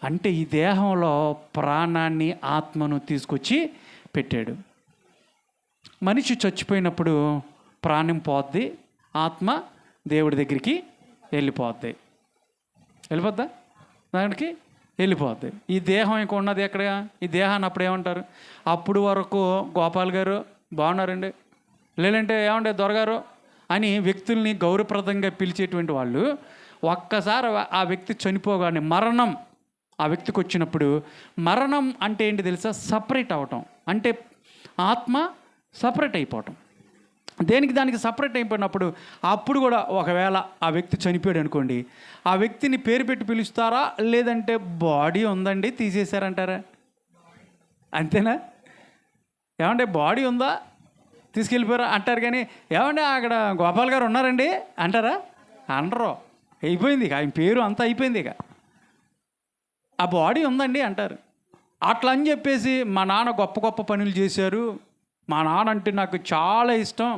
Speaker 2: అంటే ఈ దేహంలో ప్రాణాన్ని, ఆత్మను తీసుకొచ్చి పెట్టాడు. మనిషి చచ్చిపోయినప్పుడు ప్రాణం పోద్ది, ఆత్మ దేవుడి దగ్గరికి వెళ్ళిపోద్దా, దానికి వెళ్ళిపోద్ది. ఈ దేహం ఇంక ఉన్నది ఎక్కడ, ఈ దేహాన్ని అప్పుడు ఏమంటారు, అప్పుడు వరకు గోపాల్ గారు బాగున్నారండి, లేదంటే ఏమంటే దొరగారు అని వ్యక్తుల్ని గౌరవప్రదంగా పిలిచేటువంటి వాళ్ళు ఒక్కసారి ఆ వ్యక్తి చనిపోగానే మరణం ఆ వ్యక్తికి వచ్చినప్పుడు, మరణం అంటే ఏంటి తెలుసా, సపరేట్ అవటం. అంటే ఆత్మ సపరేట్ అయిపోవటం. దానికి సపరేట్ అయిపోయినప్పుడు అప్పుడు కూడా ఒకవేళ ఆ వ్యక్తి చనిపోయాడు అనుకోండి, ఆ వ్యక్తిని పేరు పెట్టి పిలుస్తారా, లేదంటే బాడీ ఉందండి తీసేశారంటారా? అంతేనా? ఏమంటే బాడీ ఉందా తీసుకెళ్ళిపోయారా అంటారు. కానీ ఏమంటే అక్కడ గోపాల్ గారు ఉన్నారండి అంటారా? అనరు. అయిపోయింది ఇక, ఆయన పేరు అంతా అయిపోయింది. ఇక ఆ బాడీ ఉందండి అంటారు. అట్లా అని చెప్పేసి మా నాన్న గొప్ప పనులు చేశారు, మా నాన్న అంటే నాకు చాలా ఇష్టం,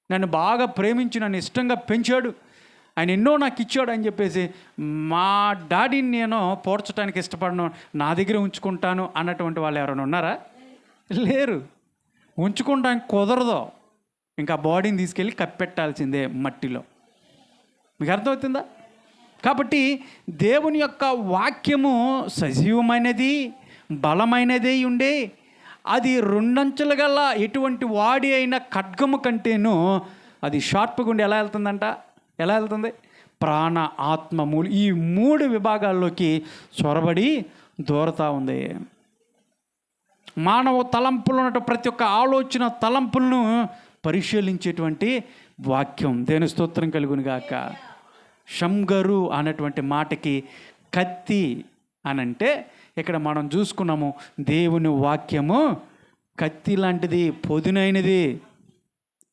Speaker 2: నన్ను బాగా ప్రేమించి నన్ను ఇష్టంగా పెంచాడు, ఆయన ఎన్నో నాకు ఇచ్చాడు అని చెప్పేసి మా డాడీని నేను పోడ్చడానికి ఇష్టపడను, నా దగ్గర ఉంచుకుంటాను అన్నటువంటి వాళ్ళు ఎవరైనా ఉన్నారా? లేరు. ఉంచుకోవడానికి కుదరదు. ఇంకా బాడీని తీసుకెళ్ళి కప్పెట్టాల్సిందే మట్టిలో. మీకు అర్థమవుతుందా? కాబట్టి దేవుని యొక్క వాక్యము సజీవమైనది, బలమైనదే ఉండే, అది రెండంచెలు గల ఎటువంటి వాడి అయిన ఖడ్గము కంటేనూ అది షార్ప్గా ఉండి ఎలా వెళ్తుందంట? ఎలా వెళ్తుంది? ప్రాణ, ఆత్మ, మూలు ఈ 3 విభాగాల్లోకి చొరబడి దూరతా ఉంది. మానవ తలంపులు ఉన్నట్టు ప్రతి ఒక్క ఆలోచన తలంపులను పరిశీలించేటువంటి వాక్యం. దేవుని స్తోత్రం కలుగును గాక. షంగరు అన్నటువంటి మాటకి కత్తి అనంటే ఇక్కడ మనం చూసుకున్నాము, దేవుని వాక్యము కత్తి లాంటిది, పొదునైనది.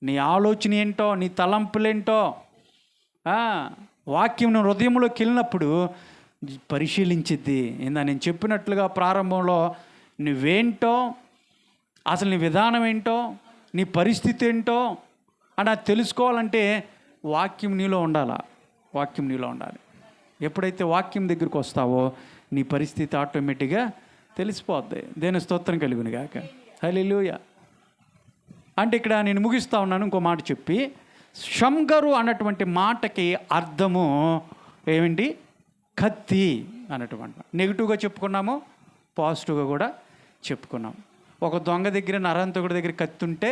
Speaker 2: నీ ఆలోచన ఏంటో, నీ తలంపులేంటో వాక్యం హృదయంలోకి వెళ్ళినప్పుడు పరిశీలించిద్ది. నేను చెప్పినట్లుగా ప్రారంభంలో నువ్వేంటో, అసలు నీ విధానం ఏంటో, నీ పరిస్థితి ఏంటో అని అది తెలుసుకోవాలంటే వాక్యం నీలో ఉండాలా. వాక్యం నీలో ఉండాలి. ఎప్పుడైతే వాక్యం దగ్గరికి వస్తావో నీ పరిస్థితి ఆటోమేటిక్గా తెలిసిపోద్ది. దేని స్తోత్రం కలుగును గాక. హల్లెలూయా. అంటే ఇక్కడ నేను ముగిస్తా ఉన్నాను ఇంకో మాట చెప్పి, షంగరు అన్నటువంటి మాటకి అర్థము ఏమిటి? కత్తి అన్నటువంటి. నెగిటివ్గా చెప్పుకున్నాము, పాజిటివ్గా కూడా చెప్పుకున్నాం. ఒక దొంగ దగ్గర, నరహంతకుడి దగ్గర కత్తి ఉంటే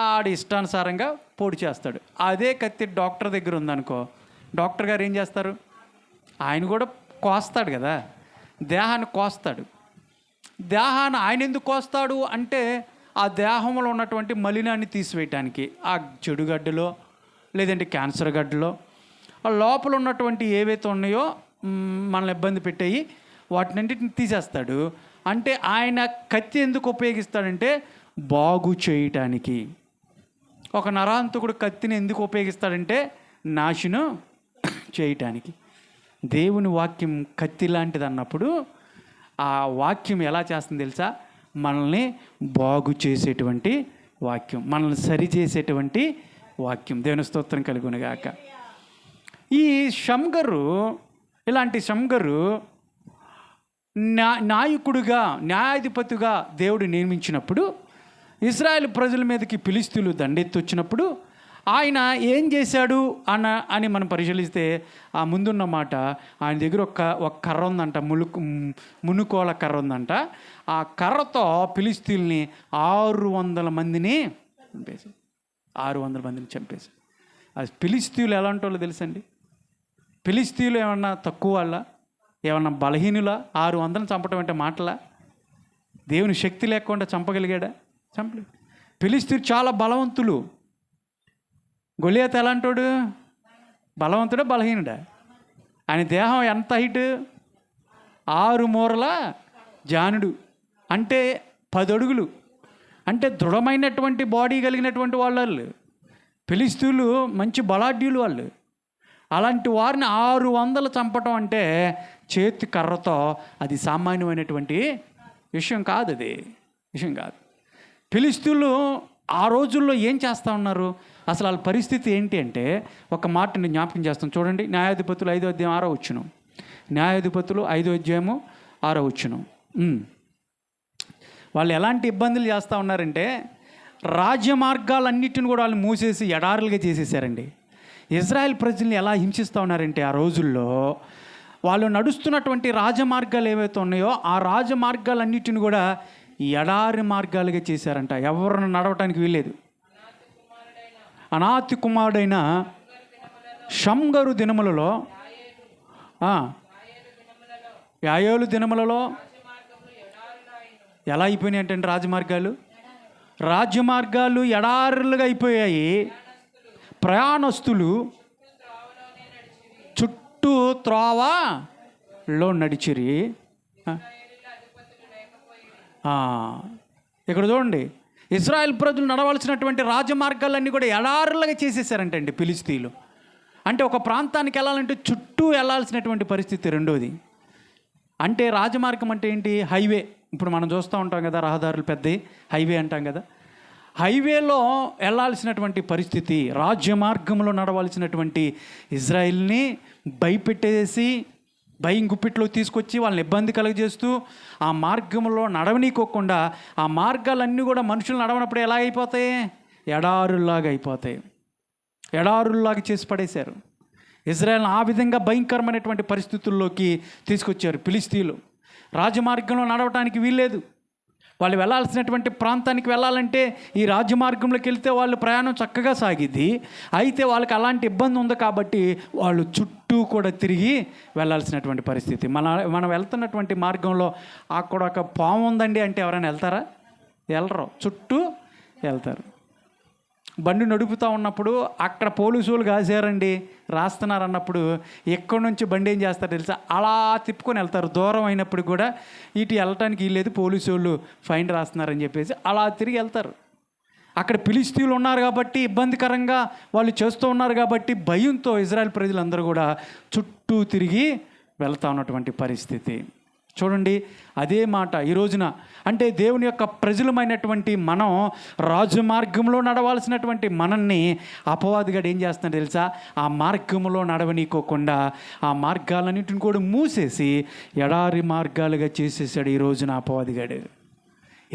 Speaker 2: ఆడి ఇష్టానుసారంగా పొడి చేస్తాడు. అదే కత్తి డాక్టర్ దగ్గర ఉందనుకో, డాక్టర్ గారు ఏం చేస్తారు? ఆయన కూడా కోస్తాడు కదా, దేహాన్ని కోస్తాడు. దేహాన్ని ఆయన ఎందుకు కోస్తాడు అంటే ఆ దేహంలో ఉన్నటువంటి మలినాన్ని తీసివేయటానికి, ఆ చెడుగడ్డలో లేదంటే క్యాన్సర్ గడ్డలో ఆ లోపల ఉన్నటువంటి ఏవైతే ఉన్నాయో మనల్ని ఇబ్బంది పెట్టేవి వాటినంటిని తీసేస్తాడు. అంటే ఆయన కత్తి ఎందుకు ఉపయోగిస్తాడంటే బాగు చేయటానికి. ఒక నరహంతకుడు కత్తిని ఎందుకు ఉపయోగిస్తాడంటే నాశనం చేయటానికి. దేవుని వాక్యం కత్తి లాంటిది అన్నప్పుడు ఆ వాక్యం ఎలా చేస్తుంది తెలుసా? మనల్ని బాగు చేసేటువంటి వాక్యం, మనల్ని సరిచేసేటువంటి వాక్యం. దేవుని స్తోత్రం కలుగును గాక. ఈ షంగరు, ఇలాంటి షంగరు నాయకుడిగా, న్యాయాధిపతిగా దేవుడు నియమించినప్పుడు ఇశ్రాయేలు ప్రజల మీదకి ఫిలిష్తీయులు దండెత్తి వచ్చినప్పుడు ఆయన ఏం చేశాడు అని మనం పరిశీలిస్తే ఆ ముందున్న మాట, ఆయన దగ్గర ఒక కర్ర ఉందంట, మునుకోల కర్ర ఉందంట. ఆ కర్రతో ఫిలిష్తీయుల్ని 600 మందిని చంపేశాడు. 600 మందిని చంపేశాడు. అది ఫిలిష్తీయులు ఎలాంటి వాళ్ళు తెలుసండి? ఫిలిష్తీయులు ఏమన్నా తక్కువ వాళ్ళ, ఏమన్నా బలహీనులా? 600 చంపటం అంటే మాటలా? దేవుని శక్తి లేకుండా చంపగలిగాడా? చంపలేదు. ఫిలిష్తీయులు చాలా బలవంతులు. గొలియాతు ఎలాంటోడు? బలవంతుడా బలహీనుడా? ఆయన దేహం ఎంత హైట్? 6 మూరల జానుడు, అంటే 10 అడుగులు, అంటే దృఢమైనటువంటి బాడీ కలిగినటువంటి వాళ్ళు. ఫిలిష్తీయులు మంచి బలాఢ్యులు వాళ్ళు. అలాంటి వారిని 600 చంపటం అంటే చేతి కర్రతో అది సామాన్యమైనటువంటి విషయం కాదు. అది విషయం కాదు. ఫిలిష్తీయులు ఆ రోజుల్లో ఏం చేస్తూ ఉన్నారు? అసలు వాళ్ళ పరిస్థితి ఏంటి అంటే, ఒక మాటని జ్ఞాపకం చేస్తాం చూడండి. న్యాయాధిపతులు 5వ అధ్యాయం 6వ వచనం. న్యాయాధిపతులు 5వ అధ్యాయము 6వ వచనం. వాళ్ళు ఎలాంటి ఇబ్బందులు చేస్తూ ఉన్నారంటే, రాజ్య మార్గాలన్నిటిని కూడా వాళ్ళు మూసేసి ఎడారులుగా చేసేసారండి. ఇజ్రాయెల్ ప్రజల్ని ఎలా హింసిస్తూ ఉన్నారంటే, ఆ రోజుల్లో వాళ్ళు నడుస్తున్నటువంటి రాజమార్గాలు ఏవైతే ఉన్నాయో ఆ రాజమార్గాలన్నిటిని కూడా ఎడారి మార్గాలుగా చేశారంట. ఎవరిని నడవటానికి వీల్లేదు. అనాతి కుమారుడైన షంగరు దినములలో, యాయేలు దినములలో ఎలా అయిపోయినాయి అంటే రాజమార్గాలు ఎడారులుగా అయిపోయాయి. ప్రయాణస్తులు చుట్టూ త్రోవలో నడిచిరి. ఇక్కడ చూడండి, ఇశ్రాయేల్ ప్రజలు నడవలసినటువంటి రాజమార్గాలన్నీ కూడా ఎడారులుగా చేసేసారంటండి ఫిలిష్తీయులు. అంటే ఒక ప్రాంతానికి వెళ్ళాలంటే చుట్టూ వెళ్ళాల్సినటువంటి పరిస్థితి. రెండోది అంటే రాజమార్గం అంటే ఏంటి? హైవే. ఇప్పుడు మనం చూస్తూ ఉంటాం కదా, రహదారులు పెద్దవి హైవే అంటాం కదా. హైవేలో వెళ్ళాల్సినటువంటి పరిస్థితి, రాజ్య మార్గంలో నడవాల్సినటువంటి ఇజ్రాయిల్ని భయపెట్టేసి భయం గుప్పిట్లో తీసుకొచ్చి వాళ్ళని ఇబ్బంది కలుగజేస్తూ ఆ మార్గంలో నడవనీకోకుండా ఆ మార్గాలన్నీ కూడా మనుషులు నడవనప్పుడు ఎలా అయిపోతాయి? ఎడారుల్లాగా అయిపోతాయి. ఎడారుల్లాగా చేసి పడేశారు. ఇజ్రాయెల్ని ఆ విధంగా భయంకరమైనటువంటి పరిస్థితుల్లోకి తీసుకొచ్చారు ఫిలిష్తీయులు. రాజమార్గంలో నడవటానికి వీల్లేదు. వాళ్ళు వెళ్ళాల్సినటువంటి ప్రాంతానికి వెళ్ళాలంటే ఈ రాజమార్గంలోకి వెళ్తే వాళ్ళు ప్రయాణం చక్కగా సాగిద్ది. అయితే వాళ్ళకి అలాంటి ఇబ్బంది ఉంది కాబట్టి వాళ్ళు చుట్టూ కూడా తిరిగి వెళ్ళాల్సినటువంటి పరిస్థితి. మనం వెళ్తున్నటువంటి మార్గంలో అక్కడ ఒక పాము ఉందండి అంటే ఎవరైనా వెళ్తారా? వెళ్ళరు, చుట్టూ వెళ్తారు. బండి నడుపుతూ ఉన్నప్పుడు అక్కడ పోలీసులు కాసారండి, రాస్తున్నారు అన్నప్పుడు ఎక్కడి నుంచి బండి ఏం చేస్తారు తెలుసా? అలా తిప్పుకొని వెళ్తారు. దూరం అయినప్పుడు కూడా ఇటు వెళ్ళటానికి వీల్లేదు, పోలీసు వాళ్ళు ఫైన్ రాస్తున్నారని చెప్పేసి అలా తిరిగి వెళ్తారు. అక్కడ ఫిలిష్తీయులు ఉన్నారు కాబట్టి, ఇబ్బందికరంగా వాళ్ళు చేస్తూ ఉన్నారు కాబట్టి భయంతో ఇజ్రాయెల్ ప్రజలందరూ కూడా చుట్టూ తిరిగి వెళ్తూ ఉన్నటువంటి పరిస్థితి. చూడండి, అదే మాట ఈ రోజున అంటే దేవుని యొక్క ప్రజలమైనటువంటి మనం రాజమార్గంలో నడవాల్సినటువంటి మనల్ని అపవాదిగాడు ఏం చేస్తున్నాడు తెలుసా? ఆ మార్గంలో నడవనీకోకుండా ఆ మార్గాలన్నింటిని కూడా మూసేసి ఎడారి మార్గాలుగా చేసేసాడు ఈ రోజున అపవాదిగాడు.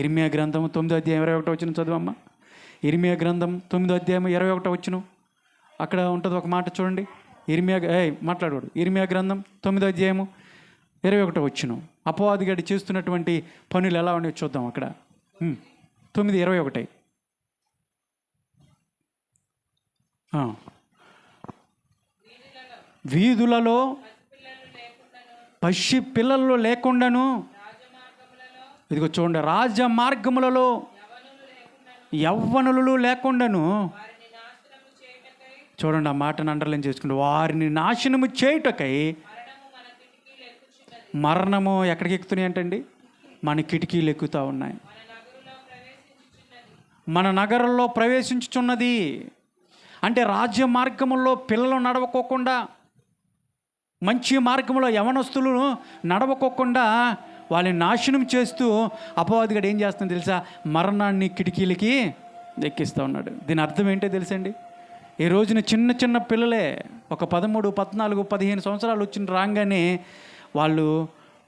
Speaker 2: ఇర్మియా గ్రంథం 9వ అధ్యాయం 21వ వచనం చదువమ్మా. ఇర్మియా గ్రంథం 9వ అధ్యాయం 21వ వచనం అక్కడ ఉంటుంది ఒక మాట చూడండి. మాట్లాడవాడు. ఇర్మియా గ్రంథం 9వ అధ్యాయము 21వ వచనం. అపవాదిగాడు చేస్తున్నటువంటి పనులు ఎలా ఉన్నాయో చూద్దాం. అక్కడ 9:21. వీధులలో పసి పిల్లలు లేకుండాను, ఇదిగో చూడండి, రాజమార్గములలో యవ్వనులు లేకుండాను, చూడండి ఆ మాటను అండర్లైన్ చేసుకుంటే, వారిని నాశనము చేయుటకై మరణము ఎక్కడికి ఎక్కుతున్నాయి అంటండి? మన కిటికీలు ఎక్కుతూ ఉన్నాయి, మన నగరంలో ప్రవేశించుచున్నది. అంటే రాజ్య మార్గంలో పిల్లలు నడవకోకుండా, మంచి మార్గంలో యవనస్తులు నడవకోకుండా వాళ్ళని నాశనం చేస్తూ అపవాదిగాడు ఏం చేస్తుందో తెలుసా? మరణాన్ని కిటికీలకి ఎక్కిస్తూ ఉన్నాడు. దీని అర్థం ఏంటో తెలుసండి? ఈ రోజున చిన్న చిన్న పిల్లలే ఒక 13, 14, 15 సంవత్సరాలు వచ్చిన రాగానే వాళ్ళు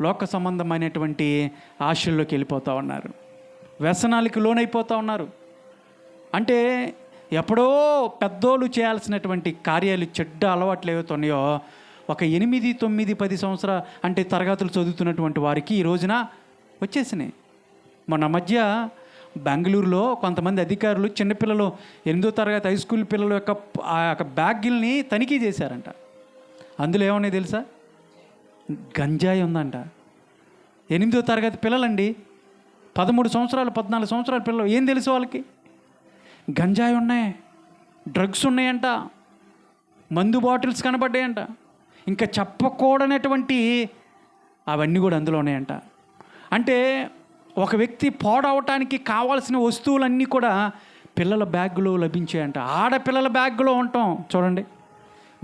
Speaker 2: లోక సంబంధమైనటువంటి ఆశల్లోకి వెళ్ళిపోతూ ఉన్నారు, వ్యసనాలకి లోనైపోతూ ఉన్నారు. అంటే ఎప్పుడో పెద్దోళ్ళు చేయాల్సినటువంటి కార్యాలు, చెడ్డ అలవాట్లు ఏవైతున్నాయో ఒక 8, 9, 10 సంవత్సరాలు అంటే తరగతులు చదువుతున్నటువంటి వారికి ఈ రోజున వచ్చేసినాయి. మొన్న మధ్య బెంగళూరులో కొంతమంది అధికారులు చిన్నపిల్లలు 8వ తరగతి హై స్కూల్ పిల్లల యొక్క బ్యాగుల్ని తనిఖీ చేశారంట. అందులో ఏమన్నాయి తెలుసా? గంజాయి ఉందంట. 8వ తరగతి పిల్లలండి, 13 సంవత్సరాలు 14 సంవత్సరాల పిల్లలు. ఏం తెలుసు వాళ్ళకి? గంజాయి ఉన్నాయి, డ్రగ్స్ ఉన్నాయంట, మందు బాటిల్స్ కనబడ్డాయంట, ఇంకా చెప్పకూడనటువంటి అవన్నీ కూడా అందులో ఉన్నాయంట. అంటే ఒక వ్యక్తి పాడవటానికి కావాల్సిన వస్తువులన్నీ కూడా పిల్లల బ్యాగులో లభించాయంట. ఆడపిల్లల బ్యాగులో ఉంటాం చూడండి,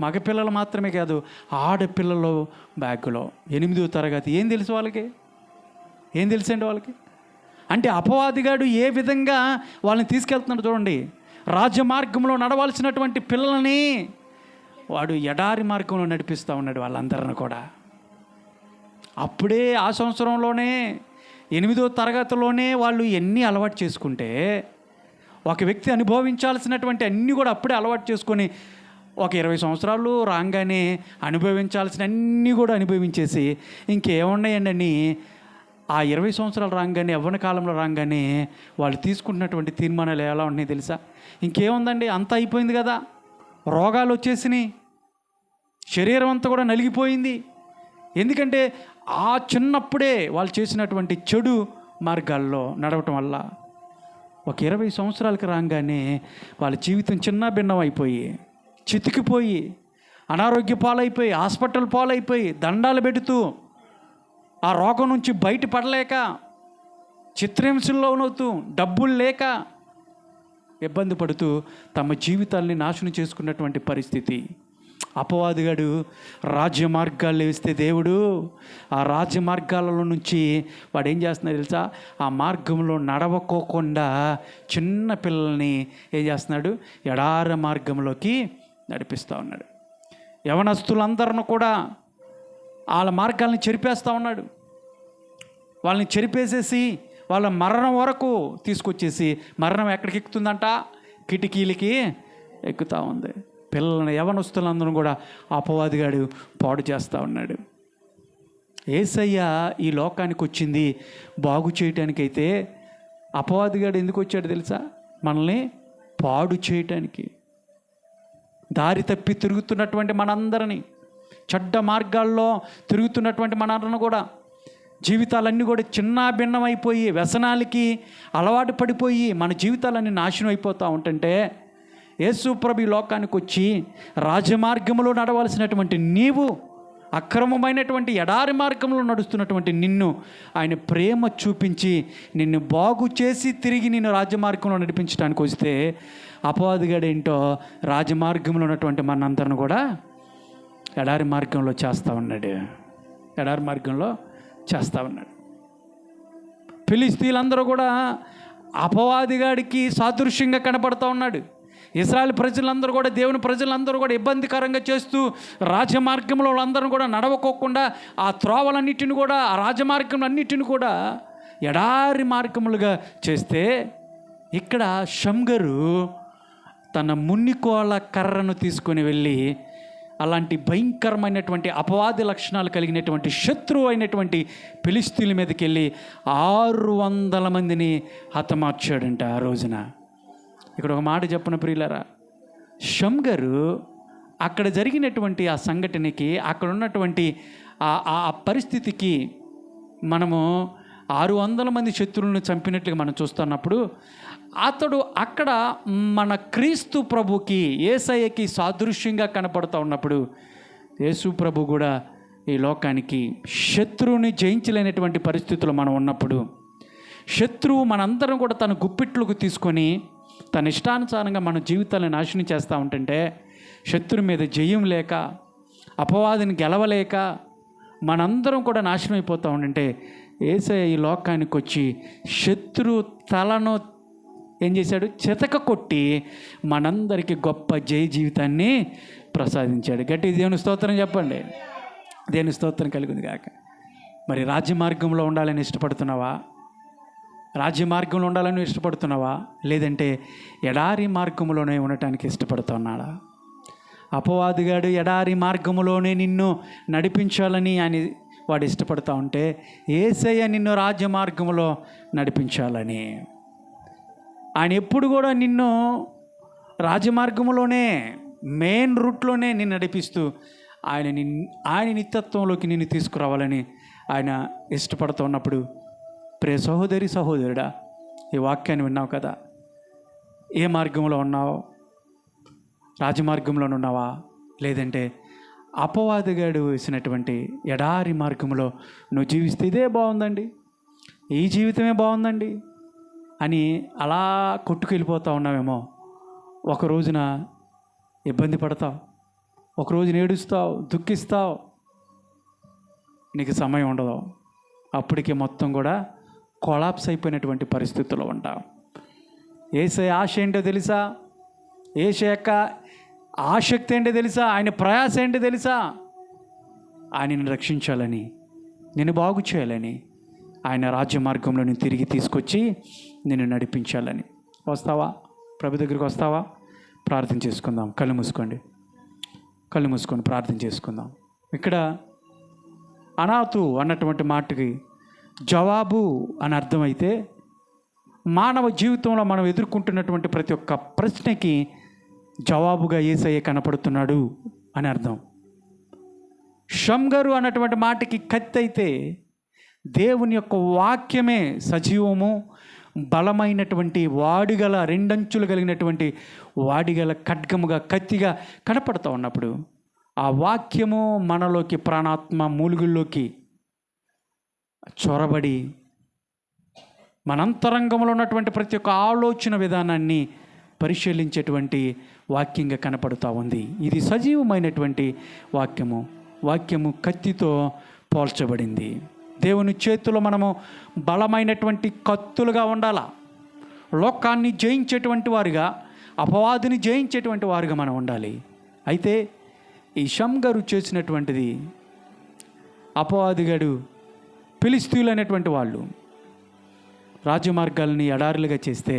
Speaker 2: మగపిల్లలు మాత్రమే కాదు, ఆడపిల్లల బ్యాగులో. 8వ తరగతి. ఏం తెలుసు వాళ్ళకి? ఏం తెలుసండి వాళ్ళకి? అంటే అపవాదిగాడు ఏ విధంగా వాళ్ళని తీసుకెళ్తున్నాడు చూడండి. రాజమార్గంలో నడవాల్సినటువంటి పిల్లలని వాడు ఎడారి మార్గంలో నడిపిస్తూ ఉన్నాడు వాళ్ళందరిని కూడా. అప్పుడే ఆ సంవత్సరంలోనే 8వ తరగతిలోనే వాళ్ళు ఎన్ని అలవాటు చేసుకుంటే, ఒక వ్యక్తి అనుభవించాల్సినటువంటి అన్నీ కూడా అప్పుడే అలవాటు చేసుకొని ఒక 20 సంవత్సరాలు రాగానే అనుభవించాల్సిన అన్నీ కూడా అనుభవించేసి ఇంకేమున్నాయండి అని ఆ 20 సంవత్సరాలు రాగానే, యవ్వన కాలంలో రాగానే వాళ్ళు తీసుకుంటున్నటువంటి తీర్మానాలు ఎలా ఉన్నాయి తెలుసా? ఇంకేముందండి, అంతా అయిపోయింది కదా, రోగాలు వచ్చేసినాయి, శరీరం అంతా కూడా నలిగిపోయింది. ఎందుకంటే ఆ చిన్నప్పుడే వాళ్ళు చేసినటువంటి చెడు మార్గాల్లో నడవటం వల్ల ఒక 20 సంవత్సరాలకి రాగానే వాళ్ళ జీవితం చిన్న భిన్నం అయిపోయి, చితికిపోయి, అనారోగ్య పాలైపోయి, హాస్పిటల్ పాలైపోయి, దండాలు పెడుతూ ఆ రోగం నుంచి బయటపడలేక, చిత్రహింసల్లో అవుతూ, డబ్బులు లేక ఇబ్బంది పడుతూ తమ జీవితాల్ని నాశనం చేసుకున్నటువంటి పరిస్థితి. అపవాదిగాడు రాజ్య మార్గాల్లో వేస్తే దేవుడు ఆ రాజ్య మార్గాలలో నుంచి వాడు ఏం చేస్తున్నాడు తెలుసా? ఆ మార్గంలో నడవకోకుండా చిన్న పిల్లల్ని ఏం చేస్తున్నాడు? ఎడార మార్గంలోకి నడిపిస్తూ ఉన్నాడు. యవనస్తులందరిని కూడా వాళ్ళ మార్గాల్ని చెరిపేస్తూ ఉన్నాడు. వాళ్ళని చెరిపేసేసి వాళ్ళ మరణం వరకు తీసుకొచ్చేసి, మరణం ఎక్కడికి ఎక్కుతుందంట? కిటికీలకి ఎక్కుతూ ఉంది. పిల్లలని, యవనస్తులందరూ కూడా అపవాదిగాడు పాడు చేస్తూ ఉన్నాడు. యేసయ్య ఈ లోకానికి వచ్చింది బాగు చేయటానికైతే అపవాదిగాడు ఎందుకు వచ్చాడు తెలుసా? మనల్ని పాడు చేయటానికి. దారి తప్పి తిరుగుతున్నటువంటి మనందరినీ, చెడ్డ మార్గాల్లో తిరుగుతున్నటువంటి మనందరిని కూడా, జీవితాలన్నీ కూడా చిన్న భిన్నమైపోయి వ్యసనాలకి అలవాటు పడిపోయి మన జీవితాలన్నీ నాశనం అయిపోతూ ఉంటుంటే, యేసు ప్రభు ఈ లోకానికి వచ్చి రాజమార్గంలో నడవలసినటువంటి నీవు అక్రమమైనటువంటి ఎడారి మార్గంలో నడుస్తున్నటువంటి నిన్ను ఆయన ప్రేమ చూపించి నిన్ను బాగు చేసి తిరిగి నిన్ను రాజమార్గంలో నడిపించడానికి వస్తే, అపవాదిగాడేంటో రాజమార్గంలో ఉన్నటువంటి మనందరిని కూడా ఎడారి మార్గంలో చేస్తూ ఉన్నాడు. ఎడారి మార్గంలో చేస్తూ ఉన్నాడు. ఫిలిష్తీయులందరూ కూడా అపవాదిగాడికి సాదృశ్యంగా కనపడుతూ ఉన్నాడు. ఇశ్రాయేలు ప్రజలందరూ కూడా, దేవుని ప్రజలందరూ కూడా ఇబ్బందికరంగా చేస్తూ రాజమార్గంలో వాళ్ళందరూ కూడా నడవకోకుండా ఆ త్రోవలన్నిటిని కూడా, ఆ రాజమార్గంలన్నిటిని కూడా ఎడారి మార్గములుగా చేస్తే, ఇక్కడ షమ్గరు తన మున్నికోళ్ళ కర్రను తీసుకొని వెళ్ళి అలాంటి భయంకరమైనటువంటి అపవాది లక్షణాలు కలిగినటువంటి శత్రువు అయినటువంటి ఫిలిష్తీయుల మీదకి వెళ్ళి 600 మందిని హతమార్చాడంట ఆ రోజున. ఇక్కడ ఒక మాట చెప్పిన ప్రియులారా, షమ్గరు అక్కడ జరిగినటువంటి ఆ సంఘటనకి, అక్కడ ఉన్నటువంటి ఆ పరిస్థితికి మనము 600 మంది శత్రువులను చంపినట్లుగా మనం చూస్తున్నప్పుడు, అతడు అక్కడ మన క్రీస్తు ప్రభుకి, యేసయ్యకి సాదృశ్యంగా కనపడుతూ ఉన్నప్పుడు, యేసు ప్రభు కూడా ఈ లోకానికి శత్రువుని జయించలేనటువంటి పరిస్థితుల్లో మనం ఉన్నప్పుడు, శత్రువు మనందరం కూడా తన గుప్పిట్లకు తీసుకొని తన ఇష్టానుసారంగా మన జీవితాలను నాశనం చేస్తూ ఉంటుంటే, శత్రువు మీద జయం లేక, అపవాదిని గెలవలేక మనందరం కూడా నాశనం అయిపోతూ ఉంటుంటే, యేసయ్య ఈ లోకానికి వచ్చి శత్రు తలను ఏం చేశాడు? చితక కొట్టి మనందరికీ గొప్ప జయ జీవితాన్ని ప్రసాదించాడు. గట్టి దేవుని స్తోత్రం చెప్పండి. దేవుని స్తోత్రం కలిగింది కాక. మరి రాజ్య మార్గంలో ఉండాలని ఇష్టపడుతున్నావా? రాజ్య మార్గంలో ఉండాలని ఇష్టపడుతున్నావా? లేదంటే ఎడారి మార్గంలోనే ఉండటానికి ఇష్టపడుతున్నాడా? అపవాదిగాడు ఎడారి మార్గంలోనే నిన్ను నడిపించాలని అని వాడు ఇష్టపడుతూ ఉంటే, యేసయ్య నిన్ను రాజ్య మార్గంలో నడిపించాలని, ఆయన ఎప్పుడు కూడా నిన్ను రాజమార్గంలోనే, మెయిన్ రూట్లోనే నిన్ను నడిపిస్తూ ఆయన నిత్యత్వంలోకి నిన్ను తీసుకురావాలని ఆయన ఇష్టపడుతూ ఉన్నప్పుడు, ప్రియ సహోదరి సహోదరుడా, ఈ వాక్యాన్ని విన్నావు కదా? ఏ మార్గంలో ఉన్నావు? రాజమార్గంలో ఉన్నావా? లేదంటే అపవాదిగాడు వేసినటువంటి ఎడారి మార్గంలో నువ్వు జీవిస్తే ఇదే బాగుందండి, ఈ జీవితమే బాగుందండి అని అలా కొట్టుకెళ్ళిపోతూ ఉన్నావేమో. ఒక రోజున ఇబ్బంది పడతావు, ఒక రోజున ఏడుస్తావు, దుఃఖిస్తావు, నీకు సమయం ఉండదు. అప్పటికి మొత్తం కూడా కొలాప్స్ అయిపోయినటువంటి పరిస్థితుల్లో ఉంటావు. యేసయ్య ఆశ ఏంటో తెలుసా? యేసయ్య యొక్క ఆసక్తి ఏంటో తెలుసా? ఆయన ప్రయాస ఏంటో తెలుసా? ఆయనను రక్షించాలని, నిన్ను బాగు చేయాలని, ఆయన రాజ్య మార్గంలో నేను తిరిగి తీసుకొచ్చి నిన్ను నడిపించాలని. వస్తావా? ప్రభు దగ్గరికి వస్తావా? ప్రార్థన చేసుకుందాం. కళ్ళు మూసుకోండి, కళ్ళు మూసుకొని ప్రార్థన చేసుకుందాం. ఇక్కడ అనాథు అన్నటువంటి మాటకి జవాబు అని అర్థమైతే, మానవ జీవితంలో మనం ఎదుర్కొంటున్నటువంటి ప్రతి ఒక్క ప్రశ్నకి జవాబుగా యేసయ్య కనపడుతున్నాడు అని అర్థం. షమ్గరు అన్నటువంటి మాటకి కత్తి అయితే, దేవుని యొక్క వాక్యమే సజీవము, బలమైనటువంటి వాడిగల, రెండంచులు కలిగినటువంటి వాడిగల ఖడ్గముగా, కత్తిగా కనపడుతూ ఉన్నప్పుడు, ఆ వాక్యము మనలోకి, ప్రాణాత్మ మూలుగుల్లోకి చొరబడి మన అంతరంగంలో ఉన్నటువంటి ప్రతి ఒక్క ఆలోచన విధానాన్ని పరిశీలించేటువంటి వాక్యంగా కనపడుతూ ఉంది. ఇది సజీవమైనటువంటి వాక్యము. వాక్యము కత్తితో పోల్చబడింది. దేవుని చేతిలో మనము బలమైనటువంటి కత్తులుగా ఉండాలా. లోకాన్ని జయించేటువంటి వారుగా, అపవాదిని జయించేటువంటి వారుగా మనం ఉండాలి. అయితే ఈ షమ్గరు చేసినటువంటిది, అపవాదిగాడు ఫిలిష్తీయులు అనేటువంటి వాళ్ళు రాజమార్గాలని ఎడారులుగా చేస్తే,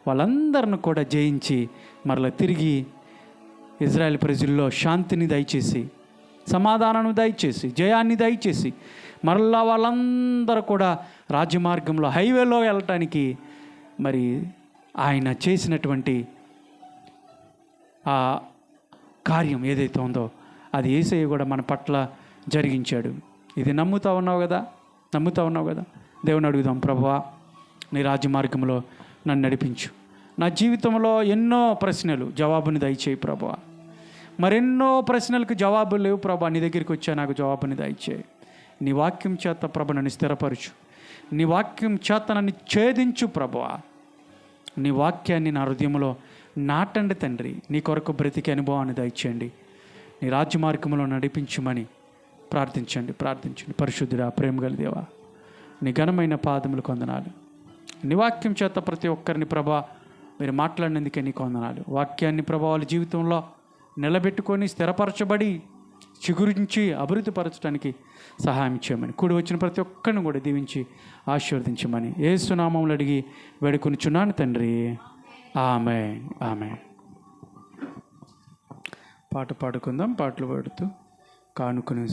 Speaker 2: వాళ్ళందరిని కూడా జయించి మరలా తిరిగి ఇజ్రాయెల్ ప్రజల్లో శాంతిని దయచేసి, సమాధానాన్ని దయచేసి, జయాన్ని దయచేసి, మరలా వాళ్ళందరూ కూడా రాజమార్గంలో, హైవేలో వెళ్ళటానికి మరి ఆయన చేసినటువంటి ఆ కార్యం ఏదైతే ఉందో అది యేసయ్య కూడా మన పట్ల జరిగించాడు. ఇది నమ్ముతా ఉన్నావు కదా? దేవుని అడుగుదాం, ప్రభువా నీ రాజ్య మార్గంలో నన్ను నడిపించు. నా జీవితంలో ఎన్నో ప్రశ్నలు, జవాబుని దయచేయి ప్రభువా. మరెన్నో ప్రశ్నలకు జవాబులు లేవు ప్రభా, నీ దగ్గరికి వచ్చా, నాకు జవాబుని దయచేయి. నీ వాక్యం చేత ప్రభు నన్ను స్థిరపరచు. నీ వాక్యం చేత నన్ను ఛేదించు ప్రభువా. నీ వాక్యాన్ని నా హృదయంలో నాటండి తండ్రి. నీ కొరకు బ్రతికే అనుభవాన్ని దయచేయండి. నీ రాజ్య మార్గంలో నడిపించమని ప్రార్థించండి. పరిశుద్ధుడా, ప్రేమ గల దేవా, నీ ఘనమైన పాదములకు వందనాలు. నీ వాక్యం చేత ప్రతి ఒక్కరిని ప్రభా మీరు మాట్లాడినందుకే నీకు వందనాలు. వాక్యాన్ని ప్రభా వాళ్ళ జీవితంలో నిలబెట్టుకొని స్థిరపరచబడి చిగురించి అభివృద్ధిపరచడానికి సహాయం చేయమని, కూడి వచ్చిన ప్రతి ఒక్కరిని కూడా దీవించి ఆశీర్వదించమని యేసు నామములో అడిగి వేడుకొనుచున్నాను తండ్రి. ఆమేన్. పాట పాడుకుందాం. పాటలు పాడుతూ కానుకను